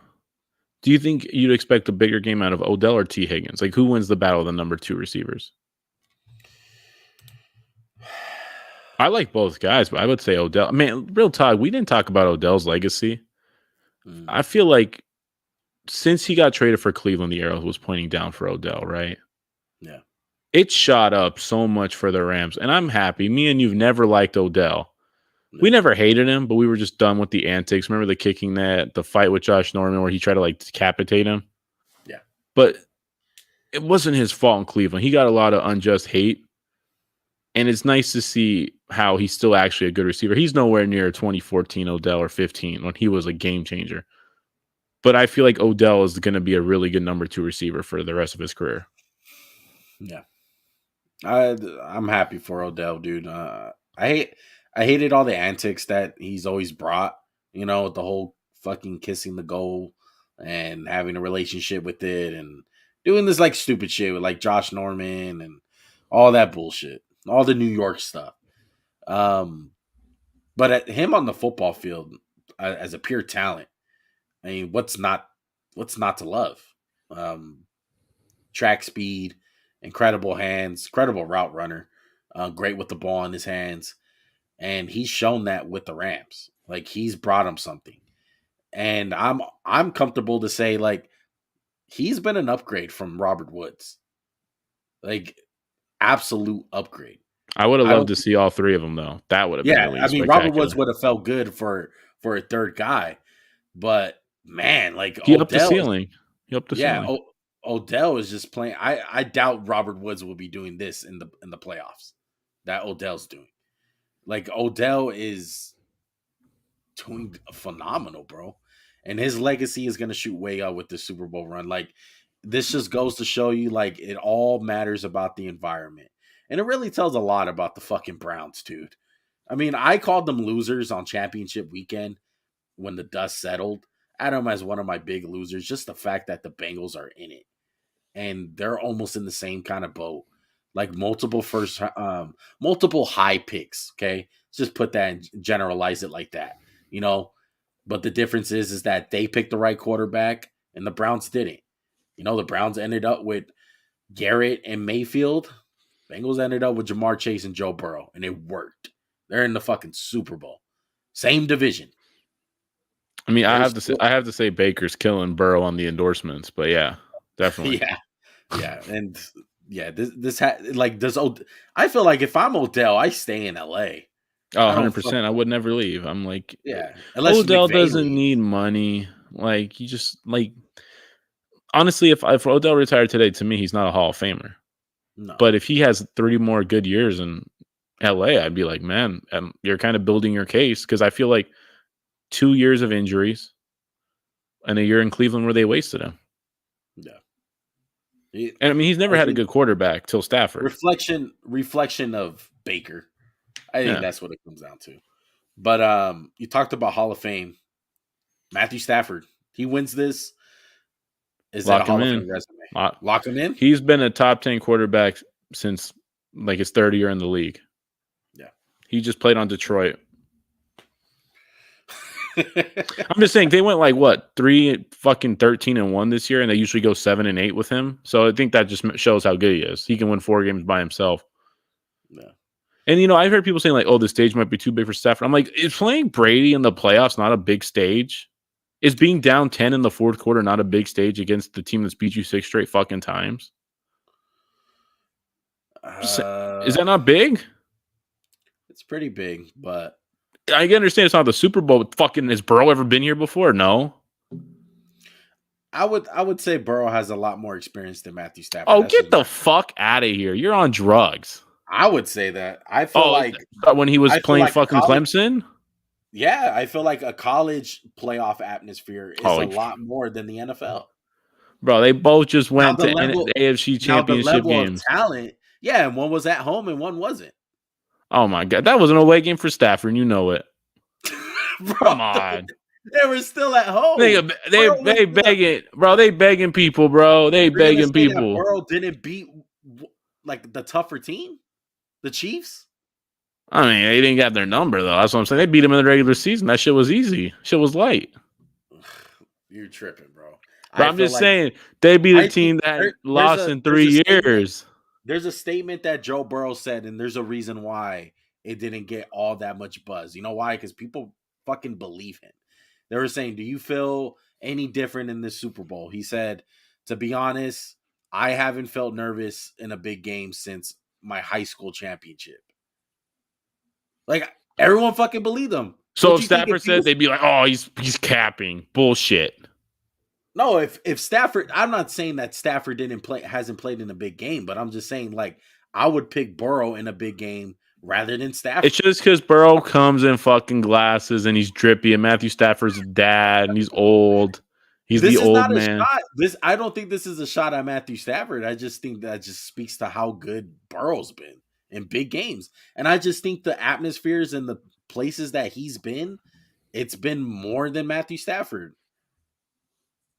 Do you think you'd expect a bigger game out of Odell or T. Higgins? Like, who wins the battle of the number 2 receivers? I like both guys, but I would say Odell. Man, real talk, we didn't talk about Odell's legacy. I feel like since he got traded for Cleveland, the arrow was pointing down for Odell, right? Yeah. It shot up so much for the Rams, and I'm happy. Me and you've never liked Odell. We never hated him, but we were just done with the antics. Remember the fight with Josh Norman where he tried to, like, decapitate him? Yeah. But it wasn't his fault in Cleveland. He got a lot of unjust hate, and it's nice to see how he's still actually a good receiver. He's nowhere near 2014 Odell or 15 when he was a game changer. But I feel like Odell is going to be a really good number 2 receiver for the rest of his career. Yeah. I'm happy for Odell, dude. I hated all the antics that he's always brought. You know, the whole fucking kissing the goal and having a relationship with it, and doing this like stupid shit with like Josh Norman and all that bullshit, all the New York stuff. Um, but at him on the football field as a pure talent, I mean, what's not to love? Um, Track speed, incredible hands, incredible route runner, great with the ball in his hands, and he's shown that with the Rams. Like he's brought him something, and I'm comfortable to say like he's been an upgrade from Robert Woods, like absolute upgrade. I would have I loved don't. to see all three of them though. That would have been Yeah, really I mean Robert spectacular. Woods would have felt good for a third guy, but man, like He upped the Odell is ceiling. He upped the yeah. ceiling. Odell is just playing. I doubt Robert Woods will be doing this in the playoffs. That Odell's doing. Like Odell is doing phenomenal, bro. And his legacy is gonna shoot way up with the Super Bowl run. Like this just goes to show you, like it all matters about the environment, and it really tells a lot about the fucking Browns, dude. I mean, I called them losers on championship weekend when the dust settled. Adam as one of my big losers. Just the fact that the Bengals are in it and they're almost in the same kind of boat. Like multiple high picks. Okay, just put that and generalize it like that. You know, but the difference is that they picked the right quarterback and the Browns didn't. You know, the Browns ended up with Garrett and Mayfield. Bengals ended up with Jamar Chase and Joe Burrow, and it worked. They're in the fucking Super Bowl, same division. I mean, They're still, I have to say Baker's killing Burrow on the endorsements, but yeah, definitely. yeah, and yeah. Like does I feel like if I'm Odell, I stay in L.A. Oh, I don't 100%. I would never leave. I'm like, yeah, unless Odell McVay doesn't leaves. need money. Like, he just, like, honestly, if Odell retired today, to me, he's not a Hall of Famer. No, But if he has 3 more good years in LA, I'd be like, man, you're kind of building your case because I feel like 2 years of injuries and a year in Cleveland where they wasted him. yeah. And I mean, he's never I had a think good quarterback till Stafford. reflection of Baker. I think Yeah, that's what it comes down to. But you talked about Hall of Fame. Matthew Stafford, he wins this. Is that a lock him Hall of in. Fame resume? Lock him in. He's been a top 10 quarterback since like his third year in the league. Yeah. He just played on Detroit. I'm just saying they went like what 13-1 this year, and they usually go 7-8 with him. So I think that just shows how good he is. He can win 4 games by himself. Yeah. And you know, I've heard people saying like, "Oh, the stage might be too big for Stafford." I'm like, is playing Brady in the playoffs not a big stage? Is being down 10 in the fourth quarter not a big stage against the team that's beat you 6 straight fucking times? Is that not big? It's pretty big, but I can understand it's not the Super Bowl. But fucking, has Burrow ever been here before? No. I would say Burrow has a lot more experience than Matthew Stafford. Oh, That's get just the fuck out of here! You're on drugs. I would say that. Oh, when he was I feel playing like fucking college. Clemson. Yeah, I feel like a college playoff atmosphere is Oh, a lot more than the NFL. bro, they both just Now went the to level, AFC now the championship level of games. talent, yeah, and one was at home and one wasn't. Oh my god, that was an away game for Stafford, and you know it. Bro, Come on. they were still at home. They begging, bro. They begging people, bro. They You're gonna begging say that people. Burrow didn't beat like the tougher team, the Chiefs? I mean, they didn't get their number though. That's what I'm saying. They beat them in the regular season. That shit was easy. Shit was light. You're tripping, bro. But I I'm feel just like saying they beat a I think team that there's lost in there's a 3 statement. years. There's a statement that Joe Burrow said, and there's a reason why it didn't get all that much buzz. You know why? Because people fucking believe him. They were saying, "Do you feel any different in this Super Bowl?" He said, "To be honest, I haven't felt nervous in a big game since my high school championship." Like everyone fucking believed him. So Don't if you think Stafford said, they'd be like, "Oh, he's capping bullshit." No, if Stafford, I'm not saying that Stafford hasn't played in a big game, but I'm just saying like I would pick Burrow in a big game rather than Stafford. It's just because Burrow comes in fucking glasses and he's drippy, and Matthew Stafford's dad, and he's old. He's the This is old not a man. shot. I don't think this is a shot at Matthew Stafford. I just think that just speaks to how good Burrow's been in big games. And I just think the atmospheres and the places that he's been, it's been more than Matthew Stafford.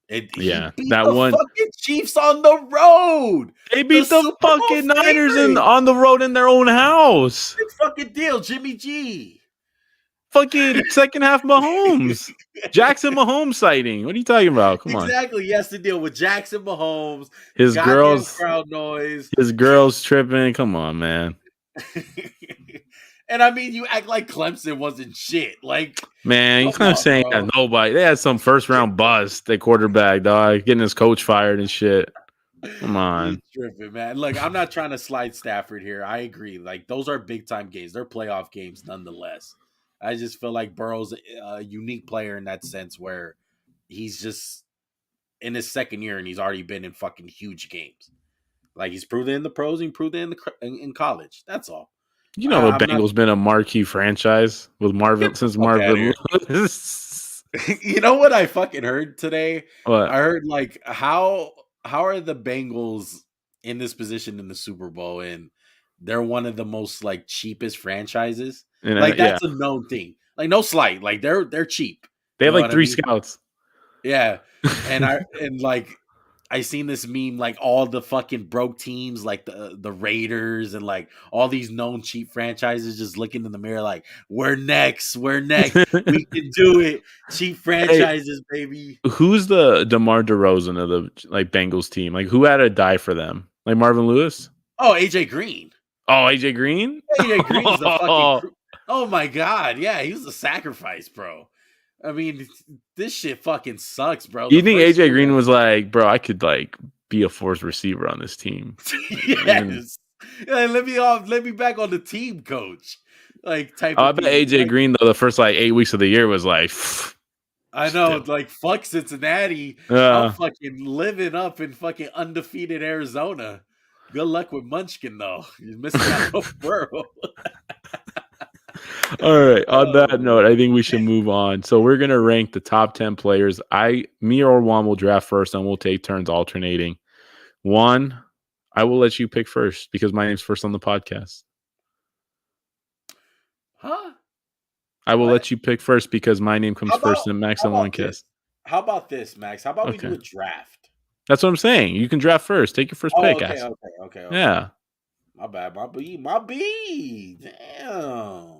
He Yeah, beat that the one. fucking Chiefs on the road. They The beat the Super Bowl fucking Niners favorite. on the road in their own house. Big fucking deal, Jimmy G. Fucking second half Mahomes. Jackson Mahomes sighting. What are you talking about? Come on. Exactly. He has to deal with Jackson Mahomes, His goddamn girls, crowd noise. his girls tripping. Come on, man. And I mean, you act like Clemson wasn't shit. Like, Man, you come kind of on, saying bro. that nobody. They had some first round bust. They quarterback, dog, getting his coach fired and shit. Come on. He's tripping, man. Look, I'm not trying to slide Stafford here. I agree. Like, those are big time games. They're playoff games nonetheless. I just feel like Burrow's a unique player in that sense where he's just in his second year and he's already been in fucking huge games. Like, he's proven in the pros, he proved it in college. That's all. You know the I'm not. Bengals been a marquee franchise with Marvin since Fuck outta Marvin here. Lewis. You know what I fucking heard today? What? I heard like how are the Bengals in this position in the Super Bowl, and they're one of the most like cheapest franchises. And Like yeah, that's a known thing. Like no slight. Like they're cheap. they You have know like what I 3 mean? scouts. Yeah. And like I seen this meme like all the fucking broke teams like the Raiders and like all these known cheap franchises just looking in the mirror like we're next, we can do it. Cheap Hey, franchises, baby. who's the DeMar DeRozan of the like Bengals team? Like who had to die for them? Like Marvin Lewis? Oh, AJ Green. Oh, AJ Green? AJ Green's the fucking oh my god, yeah, he was a sacrifice, bro. I mean, this shit fucking sucks, bro. You The think first AJ year- Green was like, bro, I could like be a force receiver on this team? Yes. Yeah, let me back on the team, coach. Like type I of bet thing. AJ Like, Green though the first like 8 weeks of the year was like I know, still. like fuck Cincinnati. I'm fucking living up in fucking undefeated Arizona. Good luck with Munchkin though. You're missing out on Burrow. All right. On that note, I think we should move on. So we're gonna rank the top 10 players. Me or Juan will draft first, and we'll take turns alternating. Juan, I will let you pick first because my name's first on the podcast. Huh? I will What? let you pick first because my name comes first in Max&JuanCast. How about this, Max? How about we Okay. do a draft? That's what I'm saying. You can draft first. Take your first pick. Okay. Yeah. My bad. My B. Damn.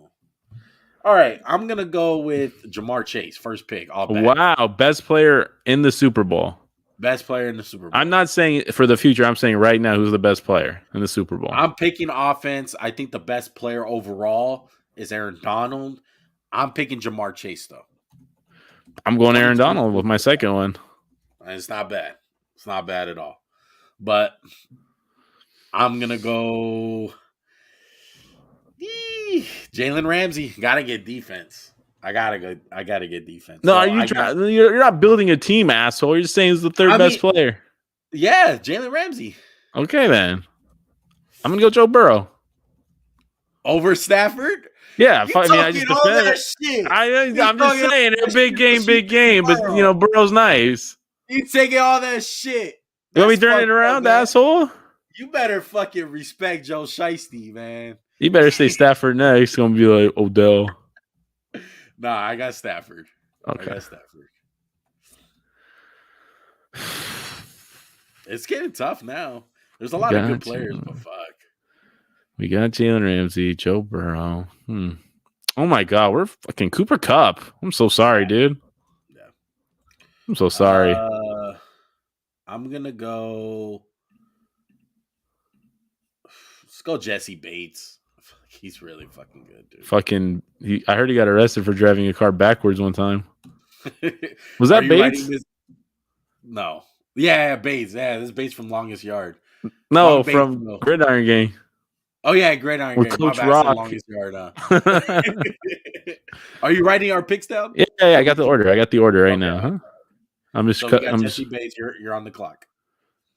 All right, I'm gonna go with Jamar Chase, first pick. I'll bet. Wow, best player in the Super Bowl. Best player in the Super Bowl. I'm not saying for the future. I'm saying right now, who's the best player in the Super Bowl? I'm picking offense. I think the best player overall is Aaron Donald. I'm picking Jamar Chase though. I'm going Aaron Donald with my second one. And it's not bad. It's not bad at all. But I'm gonna go Jalen Ramsey. Gotta get defense. I gotta get defense. No, So you're not building a team, asshole. You're just saying he's the third best player. Yeah, Jalen Ramsey. Okay, then. I'm gonna go Joe Burrow. Over Stafford? Yeah, I just all that shit. I'm just saying, a big game, but Burrow's nice. You taking all that shit. You want me to turn it around, asshole? You better fucking respect Joe Shiesty, man. You better say Stafford next. It's gonna be like Odell. Nah, I got Stafford. Okay. I got Stafford. It's getting tough now. There's a lot of good players, but fuck. We got Jalen Ramsey, Joe Burrow. Oh my God, we're fucking Cooper Kupp. I'm so sorry, dude. Yeah. I'm so sorry. I'm gonna go. Let's go Jesse Bates. He's really fucking good, dude. I heard he got arrested for driving a car backwards one time. Was that Bates? No. Yeah, Bates. Yeah, this is Bates from Longest Yard. No, from Gridiron Gang. Oh yeah, Gridiron Gang. Coach My bad, Rock. Longest Yard. Are you writing our picks down? Yeah, I got the order. Right now. Huh? I'm just. Jesse Bates. You're on the clock.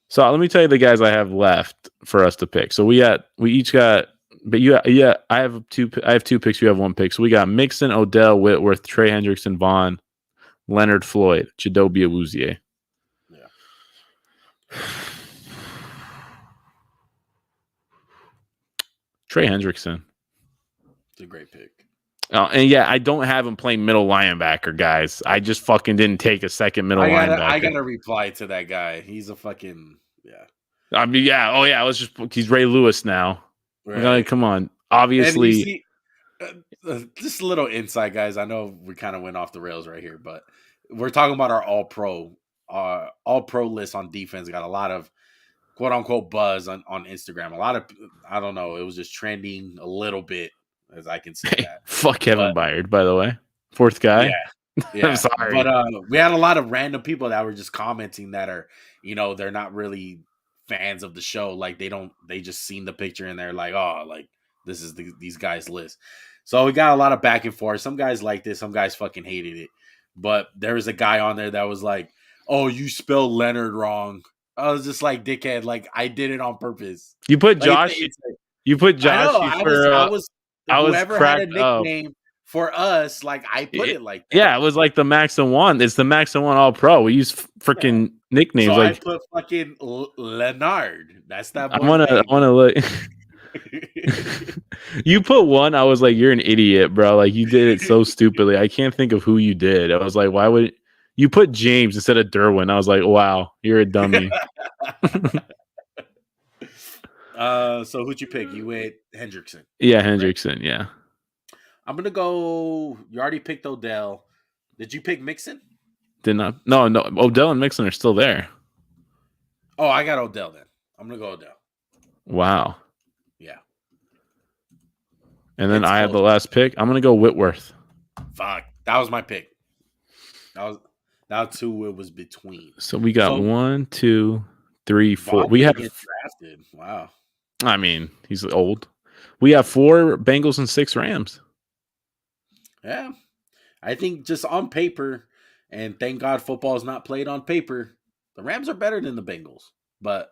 So let me tell you the guys I have left for us to pick. So we each got. But I have two picks. You have one pick. So we got Mixon, Odell, Whitworth, Trey Hendrickson, Vaughn, Leonard Floyd, Chidobe Awuzie. Trey Hendrickson. It's a great pick. And yeah, I don't have him playing middle linebacker, guys. I just fucking didn't take a second middle linebacker. I gotta reply to that guy. He's a fucking I mean, yeah. Oh yeah. He's Ray Lewis now. right. Come on. Obviously, and you see, just a little insight, guys. I know we kind of went off the rails right here, but we're talking about our all pro list on defense. Got a lot of quote unquote buzz on Instagram. A lot of, I don't know, it was just trending a little bit, as I can say that. Fuck Kevin Byard, by the way. Fourth guy. Yeah. I'm sorry. But we had a lot of random people that were just commenting that are, they're not really fans of the show. Like they just seen the picture and they're like, oh, like this is these guys' list. So we got a lot of back and forth. Some guys liked it, some guys fucking hated it. But there was a guy on there that was like, oh, you spelled Leonard wrong. I was just like, dickhead, like I did it on purpose. You put Josh. You put Josh. I was whoever had a nickname for us, like I put it like that. Yeah, it was like the Max and One. It's the Max and One All Pro. We use freaking nicknames. So like I put fucking Leonard. That's that. I wanna look. You put one. I was like, you're an idiot, bro. Like you did it so stupidly. I can't think of who you did. I was like, why would you put James instead of Derwin? I was like, wow, you're a dummy. So who'd you pick? You went Hendrickson. Yeah, Hendrickson. Right? Yeah. I'm gonna go. You already picked Odell. Did you pick Mixon? Did not. No. Odell and Mixon are still there. Oh, I got Odell then. I'm gonna go Odell. Wow. Yeah. And then I have the last pick. I'm gonna go Whitworth. Fuck, that was my pick. That's who it was between. So we got 1, 2, 3, 4. We have drafted. Wow. I mean, he's old. We have 4 Bengals and 6 Rams. Yeah. I think just on paper, and thank God football is not played on paper, the Rams are better than the Bengals. But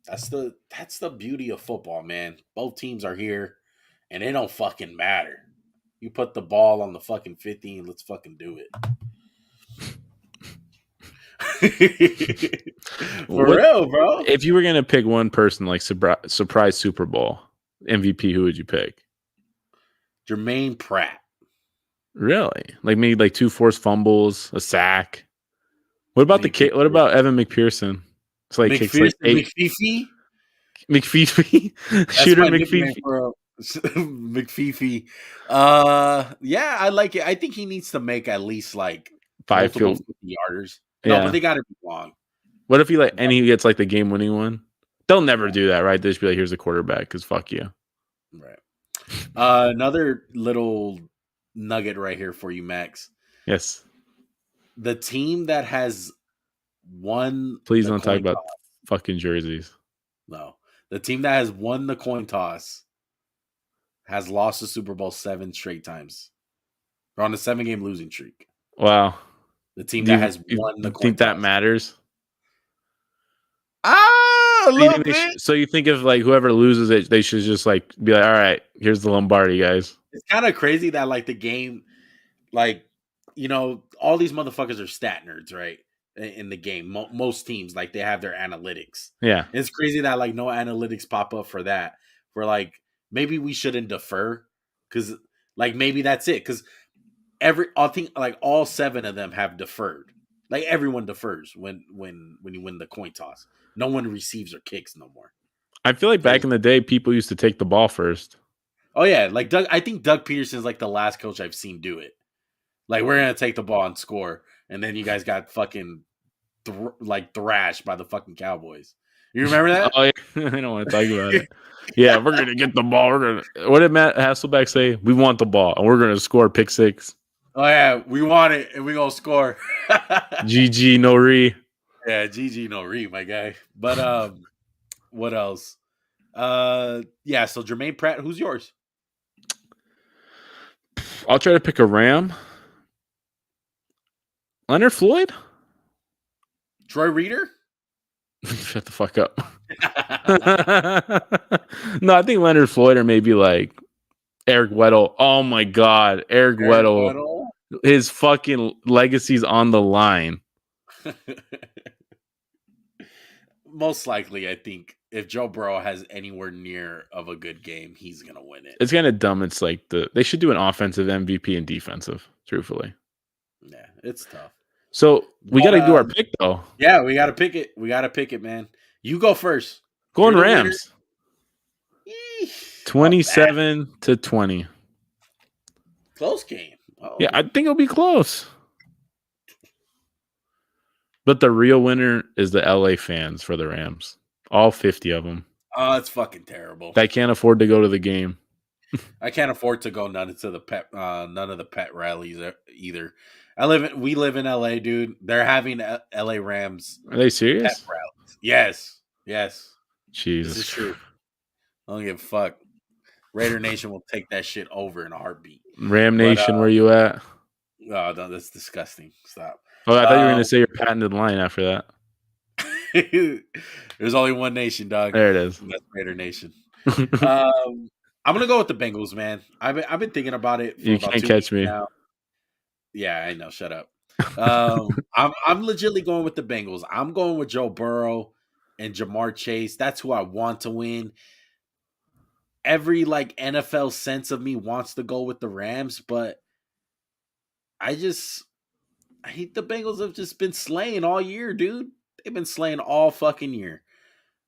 that's the beauty of football, man. Both teams are here, and it don't fucking matter. You put the ball on the fucking 50 and let's fucking do it. Real, bro. If you were gonna pick one person like surprise Super Bowl MVP, who would you pick? Jermaine Pratt. Really? Like maybe like 2 forced fumbles, a sack. What about the kick? What about Evan McPherson? It's like kicks like 8. McPhee. Shooter McPhee. McPhee. Yeah, I like it. I think he needs to make at least like 5 field 50-yarders. No, but they got to be long. What if he gets like the game-winning one? They'll never do that, right? They'll just be like, "Here's the quarterback," because fuck you. Right. Another little nugget right here for you, Max. Yes. The team that has won. Please don't talk about fucking jerseys. No, the team that has won the coin toss has lost the Super Bowl 7 straight times. They're on a 7-game losing streak. Wow. The team that has won the coin toss. Think that matters? A little bit. So you think if like whoever loses it, they should just like be like, all right, here's the Lombardi, guys. It's kind of crazy that like the game, like, all these motherfuckers are stat nerds, right? In the game, most teams, like they have their analytics. Yeah. It's crazy that like no analytics pop up for that. We're like, maybe we shouldn't defer because like maybe that's it. Because I think like all 7 of them have deferred. Like everyone defers when you win the coin toss. No one receives or kicks no more. I feel like back in the day, people used to take the ball first. Oh yeah, like I think Doug Peterson's like the last coach I've seen do it. Like we're gonna take the ball and score, and then you guys got fucking thrashed by the fucking Cowboys. You remember that? Oh yeah, I don't want to talk about it. Yeah, we're gonna get the ball. What did Matt Hasselbeck say? We want the ball, and we're gonna score pick 6. Oh yeah, we want it, and we gonna score. GG no re. Yeah, GG no re, my guy. But what else? Yeah. So Jermaine Pratt, who's yours? I'll try to pick a Ram. Leonard Floyd? Troy Reader? Shut the fuck up. No, I think Leonard Floyd or maybe like Eric Weddle. Oh my God. Eric Weddle. His fucking legacy's on the line. most likely, I think if Joe Burrow has anywhere near of a good game, he's gonna win it. It's kind of dumb. It's like they should do an offensive MVP and defensive. Truthfully, Yeah, it's tough. so we got But to do our pick though. yeah, we gotta pick it. We gotta pick it, man. You go first. Going You're the winner. Rams. Eesh, 27-20. close game. Yeah, I think it'll be close. But the real winner is the LA fans for the Rams. All 50 of them. Oh, it's fucking terrible. They can't afford to go to the game. I can't afford to go none of the pet rallies either. We live in LA, dude. They're having LA Rams. Are they serious? Pet rallies. Yes. Jesus. This is true. I don't give a fuck. Raider Nation will take that shit over in a heartbeat. Ram Nation, where you at? Oh, no, that's disgusting. Stop. Oh, I thought you were going to say your patented line after that. There's only one nation, dog. There it is. That's Raider Nation. I'm gonna go with the Bengals, man. I've been thinking about it. You can't catch me now. Yeah, I know. Shut up. I'm legitimately going with the Bengals. I'm going with Joe Burrow and Jamar Chase. That's who I want to win. Every NFL sense of me wants to go with the Rams, but I hate the Bengals have just been slaying all year, dude. They've been slaying all fucking year.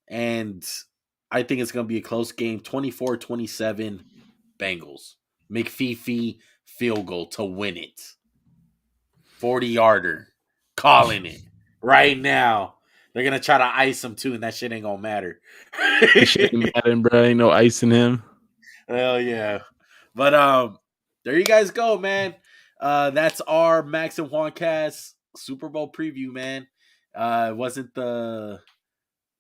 And I think it's going to be a close game. 24-27 Bengals. McPhee field goal to win it. 40-yarder. Calling it. Right now. They're going to try to ice him too, and that shit ain't going to matter. Shit ain't mattering, bro. Ain't no ice in him. Hell yeah. But there you guys go, man. That's our Max and JuanCast Super Bowl preview, man. It wasn't the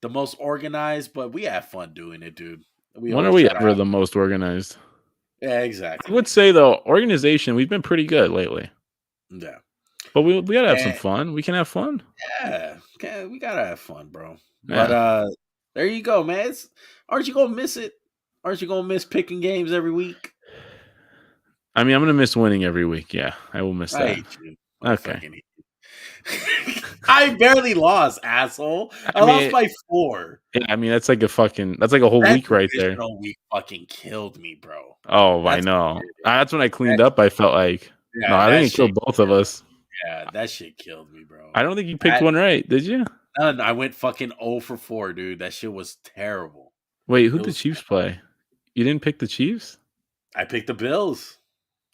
most organized, but we had fun doing it, dude. When are we ever the most organized? Yeah, exactly. I would say, though, organization, we've been pretty good lately. Yeah. But we got to have some fun. We can have fun. Yeah. Okay, we got to have fun, bro. Yeah. But there you go, man. Aren't you going to miss it? Aren't you going to miss picking games every week? I mean, I'm going to miss winning every week. Yeah, I will miss that. I hate you. Okay. I barely lost, asshole. I lost by 4. Yeah, I mean, that's like a whole week right there. That week fucking killed me, bro. Oh, I know. Weird, that's when I cleaned up. I felt like, no, I think it killed both of us. Yeah, that shit killed me, bro. I don't think you picked one right, did you? None. I went fucking 0 for 4, dude. That shit was terrible. Wait, who'd the Chiefs play? You didn't pick the Chiefs? I picked the Bills.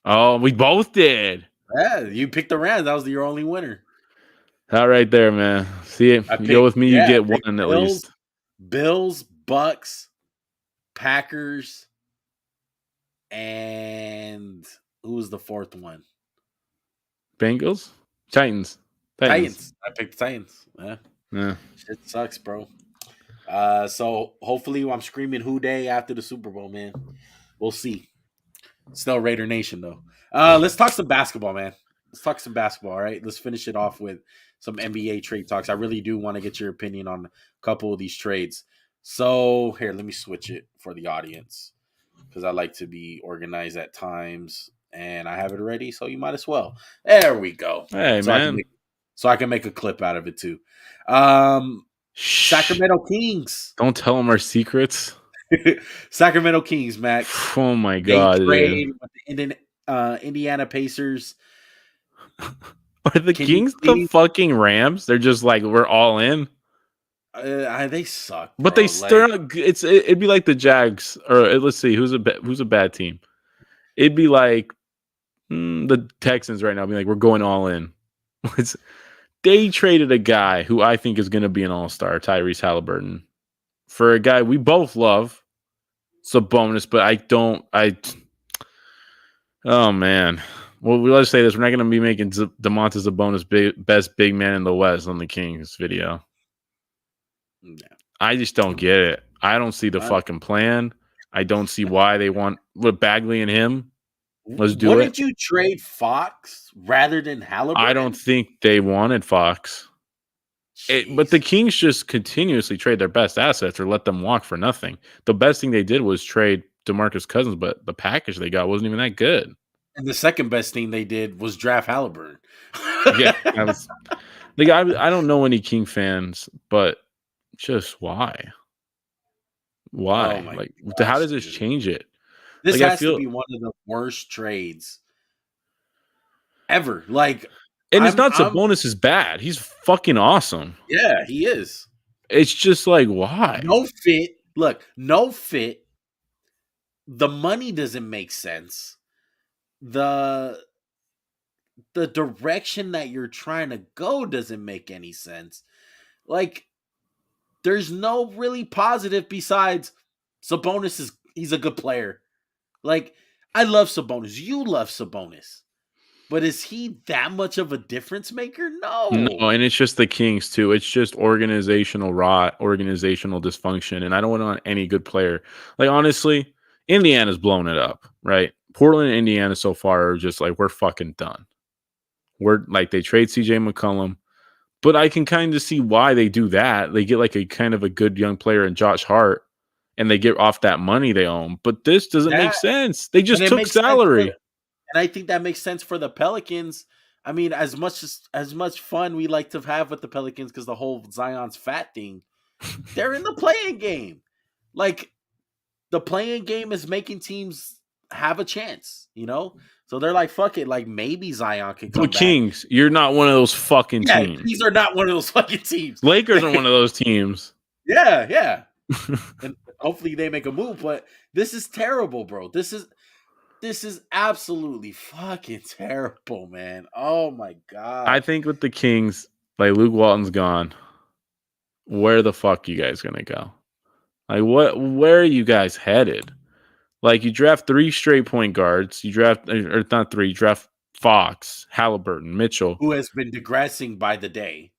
Oh, we both did. Yeah, you picked the Rams. That was your only winner. All right there, man. See it. You go with me, you get one at least. Bills, Bucks, Packers, and who was the fourth one? Bengals? Titans. I picked Titans. Yeah. Shit sucks, bro. So hopefully I'm screaming "Who Day" after the Super Bowl, man. We'll see. Still Raider Nation though. Let's talk some basketball, man. Let's talk some basketball, all right? Let's finish it off with some NBA trade talks. I really do want to get your opinion on a couple of these trades. So here, let me switch it for the audience because I like to be organized at times, and I have it ready, so you might as well. There we go. Hey, man. I can make a clip out of it too. Sacramento Kings. Don't tell them our secrets. Sacramento Kings, Max. Oh my God! They trade with the Indiana Pacers. Are the Kings the fucking Rams? They're just like, we're all in. They suck, bro. But they still it'd be like the Jags, or let's see who's a bad team. It'd be like the Texans right now. Be like, we're going all in. They traded a guy who I think is going to be an all-star, Tyrese Halliburton, for a guy we both love. It's a bonus, but oh man. Well, let's say this: we're not going to be making Domantas Sabonis best big man in the West on the Kings video. No. I just don't get it. I don't see the fucking plan. I don't see why they want Bagley and him. Let's do it. Wouldn't you trade Fox rather than Halliburton? I don't think they wanted Fox. But the Kings just continuously trade their best assets or let them walk for nothing. The best thing they did was trade DeMarcus Cousins, but the package they got wasn't even that good. And the second best thing they did was draft Halliburton. Yeah. I don't know any King fans, but Just why? Oh Why? my Like, how gosh, does this dude. change it? This Like, I has to feel, be one of the worst trades ever. Like and it's not I'm Sabonis is bad. He's fucking awesome. yeah, he is. It's just like, why? No fit. Look, no fit. The money doesn't make sense. The the direction that you're trying to go doesn't make any sense. Like there's no really positive besides Sabonis is he's a good player. Like I love Sabonis. You love Sabonis. But is he that much of a difference maker? No, No. and it's just the Kings too. It's just organizational rot, organizational dysfunction, and I don't want any good player. Like honestly, Indiana's blown it up, right? Portland and Indiana so far are just like we're fucking done. We're like they trade CJ McCollum, but I can kind of see why they do that. They get like a kind of a good young player in Josh Hart, and they get off that money they own. But this doesn't make That sense. They and just it took makes sense for salary. and I think that makes sense for the Pelicans. I mean, as much fun we like to have with the Pelicans because the whole Zion's fat thing, they're in the playing game. Like the playing game is making teams have a chance, you know? So they're like, fuck it, like maybe Zion could But come back. Kings, you're not one of those fucking Yeah, teams. these are not one of those fucking teams. Lakers are one of those teams. Yeah, yeah. And hopefully they make a move, but this is terrible, bro. This is absolutely fucking terrible, man. Oh my I god. think with the Kings, like Luke Walton's gone. Where the fuck you guys gonna go? Like what? Where are you guys headed? Like you draft 3 straight point guards. You draft or not 3. You draft Fox, Halliburton, Mitchell. Who has been digressing by the day.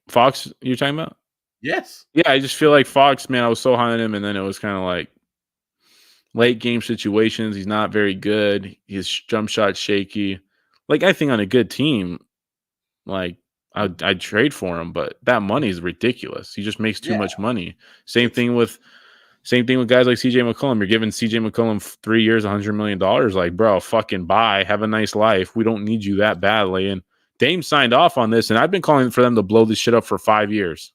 Fox, you're talking about? Yes. Yeah, I just feel like Fox, man. I was so high on him, and then it was kind of like late game situations. He's not very good. His jump shot shaky. Like I think on a good team, like I'd trade for him, but that money is ridiculous. He just makes too Yeah. much money. It's Same thing with guys like CJ McCollum. You're giving CJ McCollum 3 years, $100 million. Like, bro, fucking bye. Have a nice life. We don't need you that badly. And Dame signed off on this, and I've been calling for them to blow this shit up for 5 years.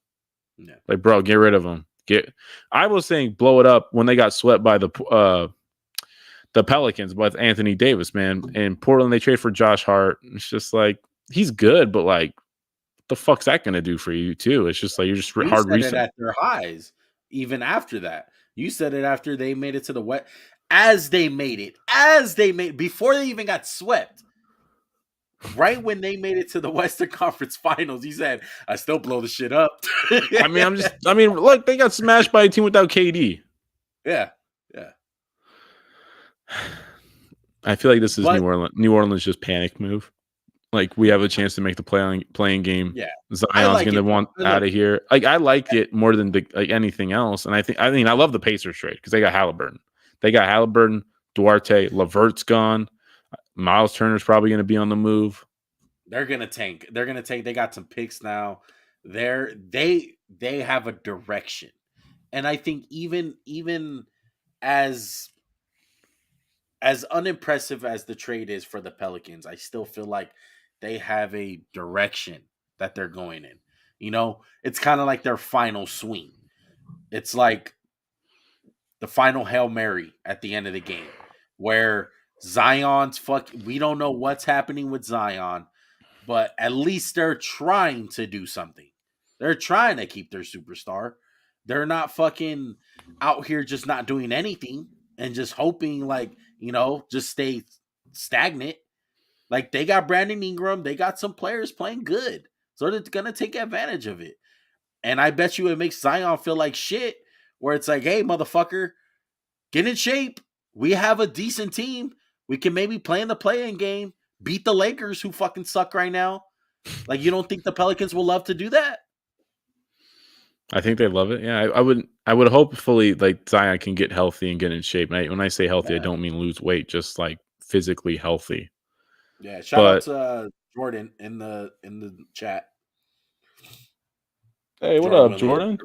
yeah. Like, bro, get rid of him. I was saying blow it up when they got swept by the Pelicans with Anthony Davis, man. In Portland, they trade for Josh Hart. It's just like he's good, but like, what the fuck's that gonna do for you too? It's just like you're just You hard said it recent. at their highs, even after that. You said it after they made it to the West. As they made before they even got swept. Right when they made it to the Western Conference Finals, he said, "I still blow the shit up." I mean, look, they got smashed by a team without KD. yeah. I feel like this is But New Orleans just panic move. Like we have a chance to make the playing game. yeah, I Zion's like gonna it. want out of here. Like I like it more than anything else. And I love the Pacers trade because they got Halliburton. Duarte, Levert's gone. Miles Turner's probably gonna be on the move. They're gonna tank. They got some picks now. They have a direction, and I think even as unimpressive as the trade is for the Pelicans, I still feel like they have a direction that they're going in. You know, it's kind of like their final swing. It's like the final Hail Mary at the end of the game where we don't know what's happening with Zion, but at least they're trying to do something. They're trying to keep their superstar. They're not fucking out here just not doing anything and just hoping just stay stagnant. Like they got Brandon Ingram, they got some players playing good. So they're gonna take advantage of it. And I bet you it makes Zion feel like shit, where it's like, hey, motherfucker, get in shape. We have a decent team. We can maybe play in the playing game, beat the Lakers who fucking suck right now. Like, you don't think the Pelicans will love to do that? I think they love it. Yeah, I would hopefully like Zion can get healthy and get in shape. When I say healthy, I don't mean lose weight, just like physically healthy. Yeah, shout out to Jordan in the chat. Hey, what up, Jordan?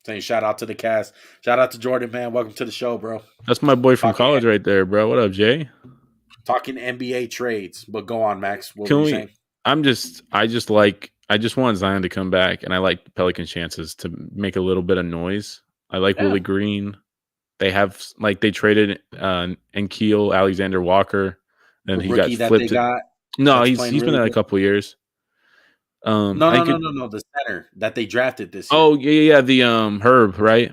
Saying shout out to the cast. Shout out to Jordan, man. Welcome to the show, bro. That's my boy from college right there, bro. What up, Jay? Talking NBA trades, but go on, Max. What were you saying? I I just want Zion to come back, and I like the Pelicans' chances to make a little bit of noise. I like Willie Green. They have they traded N'Keal, Alexander Walker, and The he got rookie that they flipped. got No, that's he's playing been really there a good. couple of years. No, I no, no, could. no, no. The center that they drafted this year. Oh yeah, the Herb, right?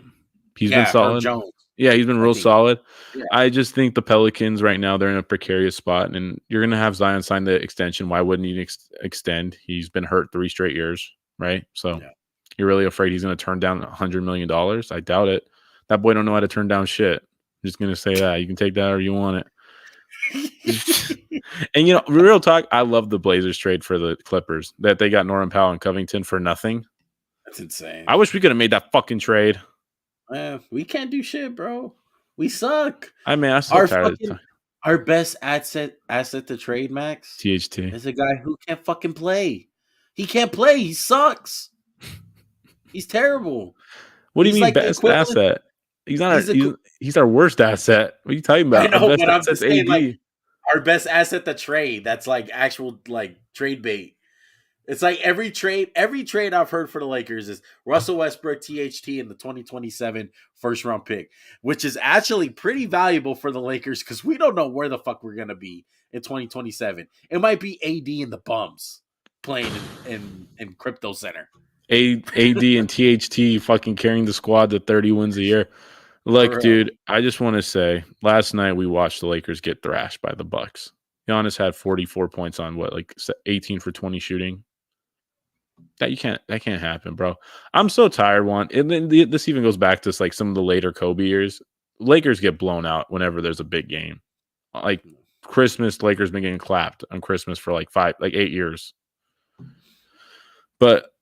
He's been Yeah, Herb solid. Jones. Yeah, he's been I real think. solid. Yeah. I just think the Pelicans right now they're in a precarious spot, and you're gonna have Zion sign the extension. Why wouldn't he extend? He's been hurt 3 straight years, right? So Yeah. you're really afraid he's gonna turn down $100 million? I doubt it. That boy don't know how to turn down shit. I'm just gonna say that. You can take that or you want it. And real talk, I love the Blazers trade for the Clippers that they got Norman Powell and Covington for nothing. That's insane. I wish we could have made that fucking trade. We can't do shit, bro. We suck. I'm so tired of the time. Our best asset to trade, Max, THT is a guy who can't fucking play. He can't play. He sucks. He's terrible. What do you mean best asset? He's not. He's our worst asset. What are you talking about? I know, our best but I'm just saying, AD. Our best asset to trade. That's like actual trade bait. It's like every trade I've heard for the Lakers is Russell Westbrook, THT, in the 2027 first round pick, which is actually pretty valuable for the Lakers because we don't know where the fuck we're gonna be in 2027. It might be AD and the bums playing in Crypto Center. AD and THT fucking carrying the squad to 30 wins a year. Look, dude, I just want to say, last night we watched the Lakers get thrashed by the Bucks. Giannis had 44 points on 18 for 20 shooting. That can't happen, bro. I'm so tired, Juan. And then this even goes back to some of the later Kobe years. Lakers get blown out whenever there's a big game. Like Christmas, Lakers been getting clapped on Christmas for 8 years. But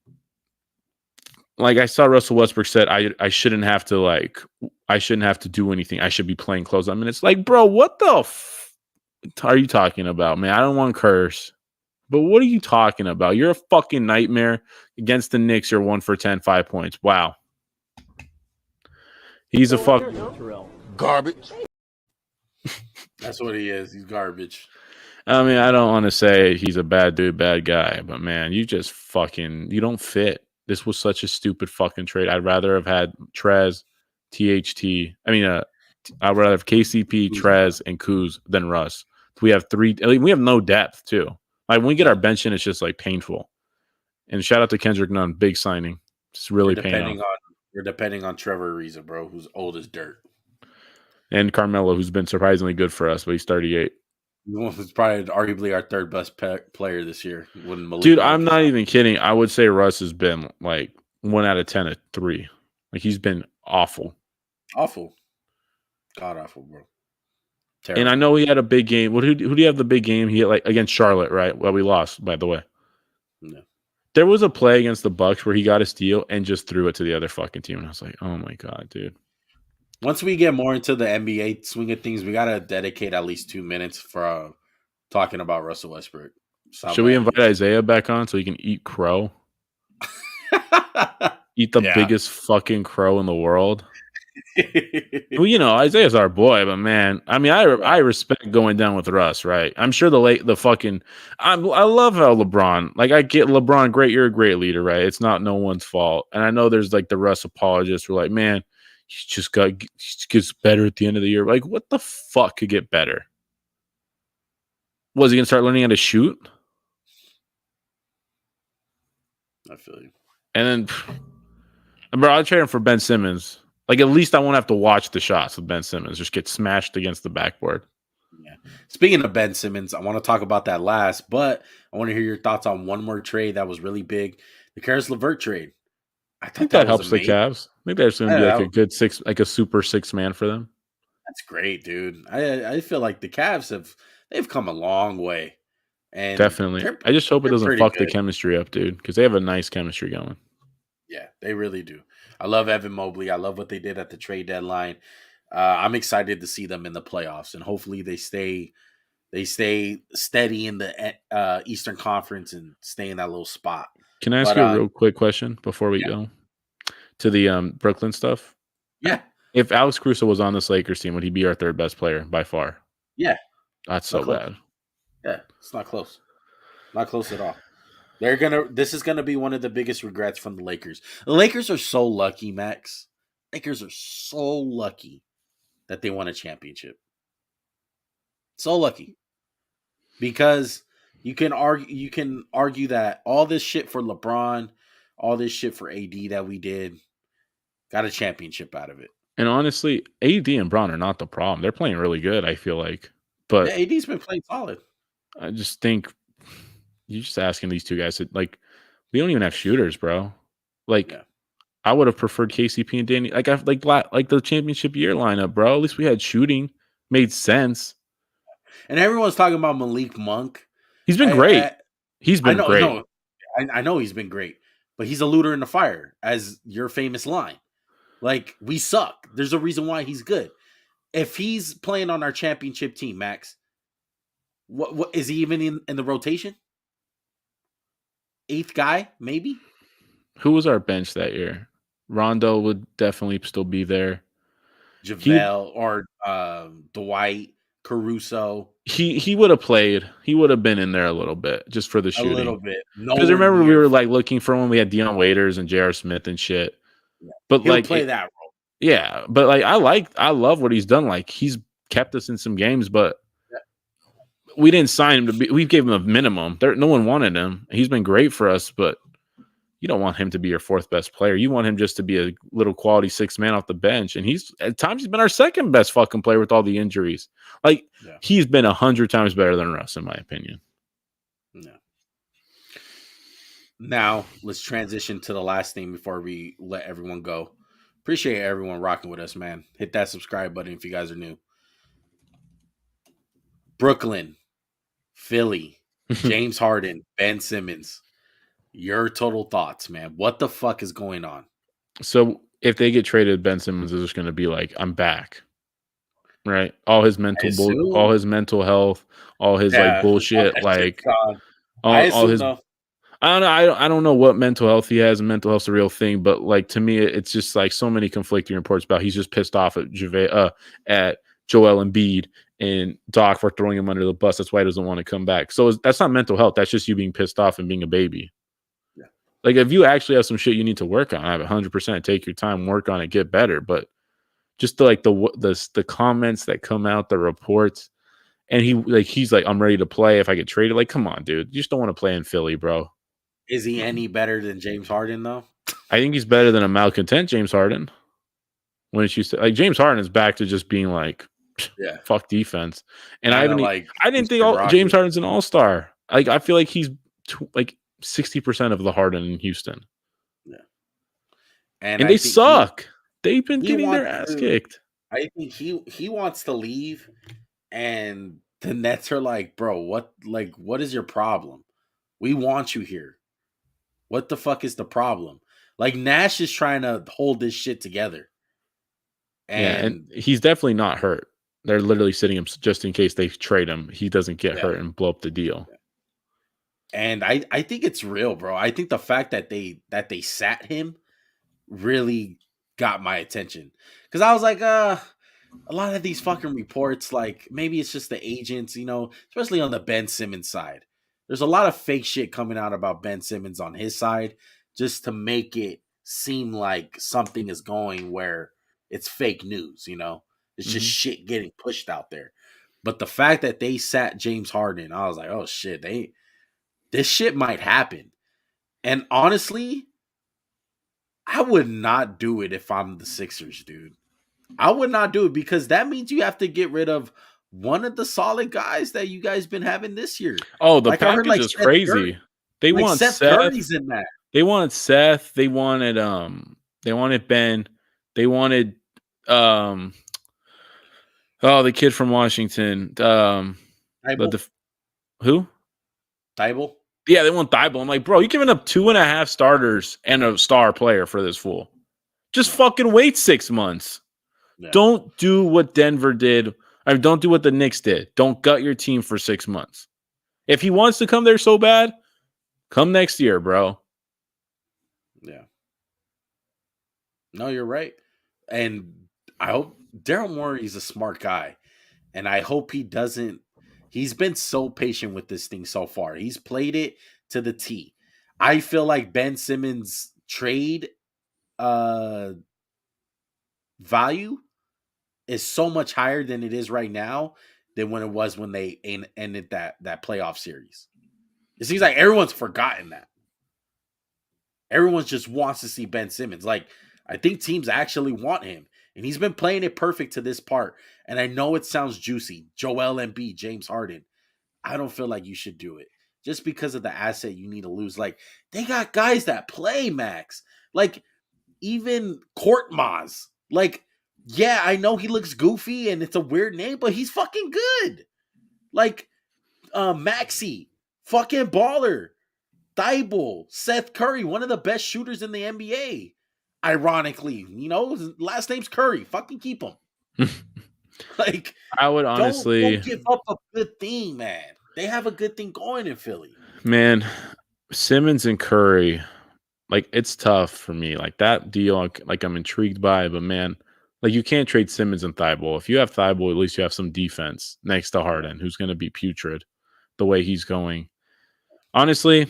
I saw Russell Westbrook said I shouldn't have to do anything. I should be playing close. I mean, it's bro, what the are you talking about, man? I don't want to curse. But what are you talking about? You're a fucking nightmare. Against the Knicks, you're 1 for 10, 5 points. Wow. He's a fuck garbage. That's what he is. He's garbage. I mean, I don't want to say he's a bad dude, bad guy, but man, you just you don't fit. This was such a stupid fucking trade. I'd rather have had Trez, THT. I'd rather have KCP, Trez, and Kuz than Russ. We have 3. We have no depth too. When we get our bench in, it's just painful. And shout out to Kendrick Nunn, big signing. It's really paying off. We're depending on Trevor Ariza, bro, who's old as dirt. And Carmelo, who's been surprisingly good for us, but he's 38. He's probably arguably our third best player this year. Dude, I'm not even kidding. I would say Russ has been 1 out of 10 at 3. He's been awful. Awful. God awful, bro. Terrible. And I know he had a big game. Who do you have the big game? He had against Charlotte, right? Well, we lost, by the way. No. There was a play against the Bucks where he got a steal and just threw it to the other fucking team. And I was like, oh my God, dude. Once we get more into the NBA swing of things, we got to dedicate at least 2 minutes for talking about Russell Westbrook. Should we invite Isaiah back on so he can eat crow? Eat the biggest fucking crow in the world? Well, Isaiah's our boy, but man, I mean, I respect going down with Russ, right? I'm sure I love how LeBron, I get LeBron, great, you're a great leader, right? It's not no one's fault. And I know there's the Russ apologists who are man, he just gets better at the end of the year. What the fuck could get better? Was he going to start learning how to shoot? I feel you. And then, bro, I'd trade him for Ben Simmons. At least I won't have to watch the shots with Ben Simmons just get smashed against the backboard. Yeah. Speaking of Ben Simmons, I want to talk about that last, but I want to hear your thoughts on one more trade that was really big. The Karis LeVert trade. I think that helps the Cavs. Maybe that's going to be a good 6, a super 6-man for them. That's great, dude. I feel like the Cavs they've come a long way. And definitely. I just hope it doesn't fuck good. The chemistry up, dude, because they have a nice chemistry going. Yeah, they really do. I love Evan Mobley. I love what they did at the trade deadline. I'm excited to see them in the playoffs, and hopefully they stay steady in the Eastern Conference and stay in that little spot. Can I ask you a real quick question before we go to the Brooklyn stuff? Yeah. If Alex Caruso was on this Lakers team, would he be our third best player by far? Yeah. That's so bad. Yeah, it's not close. Not close at all. This is gonna be one of the biggest regrets from the Lakers. The Lakers are so lucky, Max. Lakers are so lucky that they won a championship. So lucky because you can argue that all this shit for LeBron, all this shit for AD that we did, got a championship out of it. And honestly, AD and Braun are not the problem. They're playing really good, I feel like. Yeah, But AD's been playing solid. I just think you're just asking these two guys to like we don't even have shooters, bro. Like Yeah. I would have preferred KCP and Danny. Like I like the championship year lineup, bro. At least we had shooting. Made sense. And everyone's talking about Malik Monk. He's been I great. I, He's I been know, great. no, I know he's been great, but he's a looter in the fire, as your famous line. Like, we suck. There's a reason why he's good. If he's playing on our championship team, Max, what is he even in the rotation? Eighth guy, maybe? Who was our bench that year? Rondo would definitely still be there. He JaVale or Dwight, Caruso, he would have played. He would have been in there a little bit just for the a shooting. little bit. Because Nowhere remember we near. were like looking for when we had Deion Waiters and J.R. Smith and shit. Yeah. But He'll like play that role. yeah, but like I love what he's done. Like he's kept us in some games, but Yeah. we didn't sign him to be. We gave him a minimum. No one wanted him. He's been great for us, but you don't want him to be your fourth best player. You want him just to be a little quality six man off the bench. And he's at times he's been our second best fucking player with all the injuries. Like he's been 100 times better than Russ, in my opinion. No. Now let's transition to the last thing before we let everyone go. Appreciate everyone rocking with us, man. Hit that subscribe button if you guys are new. Brooklyn, Philly, James Harden, Ben Simmons. Your total thoughts, man. What the fuck is going on? So if they get traded, Ben Simmons is just going to be like, I'm back. Right? All his all his mental health, all his like bullshit, like I all assume his though. I don't know what mental health he has. Mental health's a real thing, but like to me, it's just like so many conflicting reports about he's just pissed off at at Joel Embiid and Doc for throwing him under the bus. That's why he doesn't want to come back. So that's not mental health. That's just you being pissed off and being a baby. Yeah. Like if you actually have some shit you need to work on, I have 100% take your time, work on it, get better. But just the comments that come out, the reports, and he's like, I'm ready to play if I get traded. Like, come on, dude, you just don't want to play in Philly, bro. Is he any better than James Harden though? I think he's better than a malcontent James Harden. When it's used to like James Harden is back to just being like, fuck defense. And I didn't think James Harden's an all-star. Like I feel like he's like 60% of the Harden in Houston. Yeah, and they suck. They've been getting their ass kicked. I think he wants to leave, and the Nets are like, bro, what is your problem? We want you here. What the fuck is the problem? Like Nash is trying to hold this shit together. And he's definitely not hurt. They're literally sitting him just in case they trade him. He doesn't get hurt and blow up the deal. And I think it's real, bro. I think the fact that they sat him really got my attention. Because I was like, a lot of these fucking reports, like maybe it's just the agents, especially on the Ben Simmons side. There's a lot of fake shit coming out about Ben Simmons on his side just to make it seem like something is going where it's fake news, It's just shit getting pushed out there. But the fact that they sat James Harden, I was like, oh shit, this shit might happen. And honestly, I would not do it if I'm the Sixers, dude. I would not do it because that means you have to get rid of one of the solid guys that you guys been having this year. Oh, the package is crazy. They want Seth Curry's in that. They wanted Seth. They wanted Ben. They wanted the kid from Washington. Who? Thibault? Yeah, they want Thibault. I'm like, bro, you're giving up 2.5 starters and a star player for this fool. Just fucking wait 6 months. Yeah. Don't do what Denver did. Don't do what the Knicks did. Don't gut your team for 6 months. If he wants to come there so bad, come next year, bro. Yeah. No, you're right. And I hope Daryl Morey's a smart guy. And I hope he doesn't. He's been so patient with this thing so far. He's played it to the T. I feel like Ben Simmons trade value is so much higher than it is right now than when it was when they ended that playoff series. It seems like everyone's forgotten that. Everyone just wants to see Ben Simmons. Like, I think teams actually want him. And he's been playing it perfect to this part. And I know it sounds juicy. Joel Embiid, James Harden. I don't feel like you should do it. Just because of the asset you need to lose. Like, they got guys that play, Max. Like, even Court Maz. Like, yeah, I know he looks goofy and it's a weird name, but he's fucking good. Like, Maxi, fucking baller. Thibault, Seth Curry, one of the best shooters in the NBA. Ironically, his last name's Curry. Fucking keep him. Like, I would honestly don't give up a good thing, man. They have a good thing going in Philly. Man, Simmons and Curry, like it's tough for me. Like that deal, like I'm intrigued by, but man, like you can't trade Simmons and Thibault. If you have Thibault, at least you have some defense next to Harden, who's going to be putrid the way he's going. Honestly,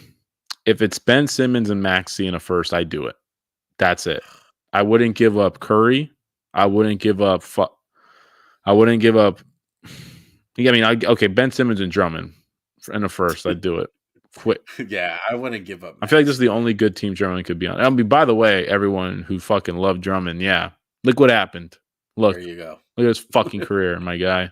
if it's Ben Simmons and Maxey in a first, I'd do it. That's it. I wouldn't give up Curry. I wouldn't give up. I mean, okay, Ben Simmons and Drummond in a first, I'd do it. Quit. Yeah, I wouldn't give up. I feel like this is the only good team Drummond could be on. I mean, by the way, everyone who fucking loved Drummond, yeah, look what happened. Look, there you go. Look at his fucking career, my guy.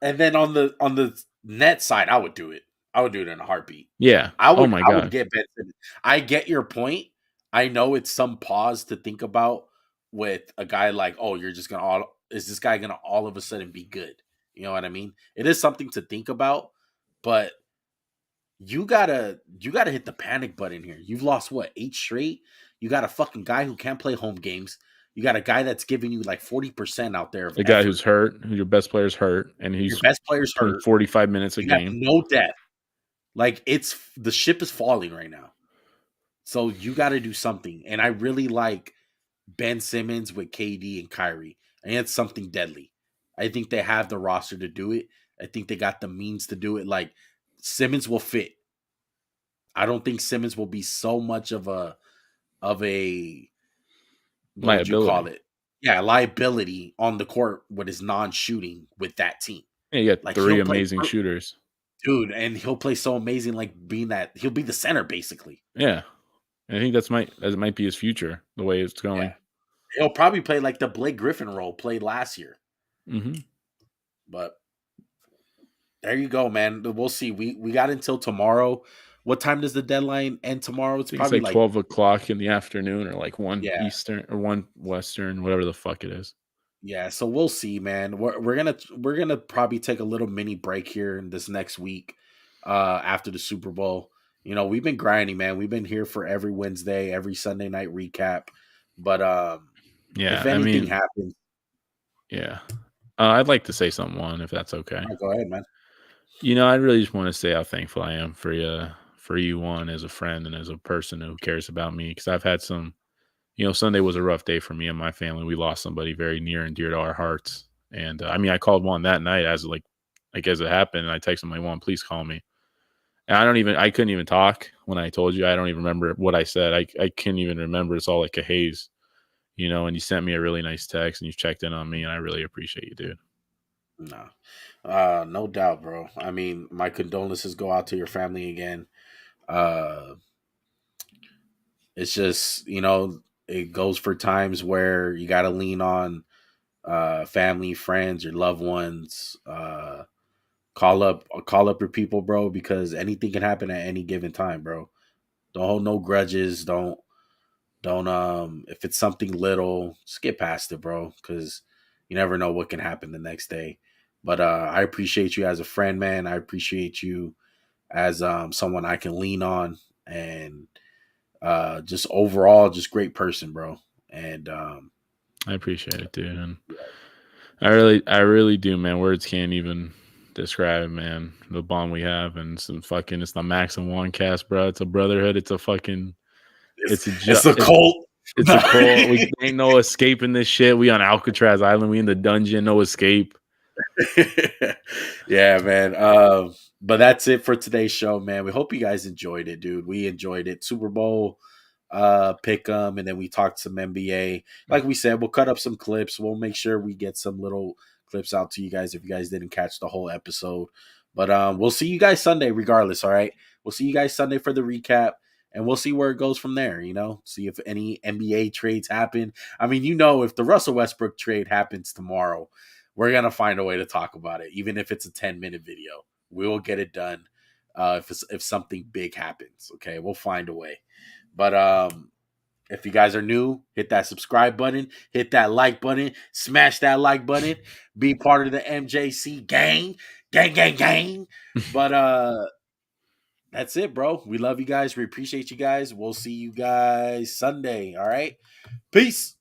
And then on the net side, I would do it. I would do it in a heartbeat. Yeah. I would. Oh my God. I would get Ben Simmons. I get your point. I know it's some pause to think about with a guy like, oh, you're just gonna is this guy gonna all of a sudden be good? You know what I mean? It is something to think about, but you gotta hit the panic button here. You've lost what, 8 straight? You got a fucking guy who can't play home games. You got a guy that's giving you like 40% out there. The guy who's hurt, who your best player's hurt, and he's your best player's hurt. 45 minutes a game. No depth. Like the ship is falling right now. So you got to do something. And I really like Ben Simmons with KD and Kyrie. And it's something deadly. I think they have the roster to do it. I think they got the means to do it. Like, Simmons will fit. I don't think Simmons will be so much of a liability. What would you call it? Yeah, liability on the court with his non-shooting with that team. Yeah, you got like 3 amazing shooters. Dude, and he'll play so amazing, like he'll be the center basically. Yeah. I think that might be his future, the way it's going. Yeah. He'll probably play like the Blake Griffin role played last year. Mm-hmm. But there you go, man. We'll see. We got until tomorrow. What time does the deadline end tomorrow? It's probably like 12 o'clock in the afternoon, or like 1 Eastern or 1 Western, whatever the fuck it is. Yeah, so we'll see, man. We're gonna probably take a little mini break here in this next week after the Super Bowl. We've been grinding, man. We've been here for every Wednesday, every Sunday night recap. But if anything happens, I'd like to say something, Juan, if that's okay. Right, go ahead, man. I really just want to say how thankful I am for you, Juan, as a friend and as a person who cares about me. Because I've had some, Sunday was a rough day for me and my family. We lost somebody very near and dear to our hearts. And I called Juan that night as it happened, and I texted him like, Juan, please call me. And I couldn't even talk when I told you. I don't even remember what I said. I can't even remember. It's all like a haze, and you sent me a really nice text and you checked in on me, and I really appreciate you, dude. No, no doubt, bro. My condolences go out to your family again. It's just, it goes for times where you got to lean on family, friends, your loved ones, Call up your people, bro, because anything can happen at any given time, bro. Don't hold no grudges. Don't if it's something little, just get past it, bro, because you never know what can happen the next day. But I appreciate you as a friend, man. I appreciate you as someone I can lean on, and just overall, just great person, bro. And I appreciate it, dude. And I really do, man. Words can't even describe, man, the bond we have, and it's the Max&JuanCast, bro. It's a brotherhood. It's a fucking it's a cult. It's a cult. We ain't no escaping this shit. We on Alcatraz Island. We in the dungeon. No escape. Yeah, man. But that's it for today's show, man. We hope you guys enjoyed it, dude. We enjoyed it. Super Bowl pick 'em, and then we talked some NBA. Like we said, we'll cut up some clips. We'll make sure we get some little clips out to you guys if you guys didn't catch the whole episode. But we'll see you guys Sunday regardless, all right? We'll see you guys Sunday for the recap. And we'll see where it goes from there, see if any NBA trades happen. I mean, if the Russell Westbrook trade happens tomorrow, we're going to find a way to talk about it, even if it's a 10-minute video. We will get it done if something big happens, okay? We'll find a way. But if you guys are new, hit that subscribe button, hit that like button, smash that like button, be part of the MJC gang. But that's it, bro. We love you guys. We appreciate you guys. We'll see you guys Sunday. All right. Peace.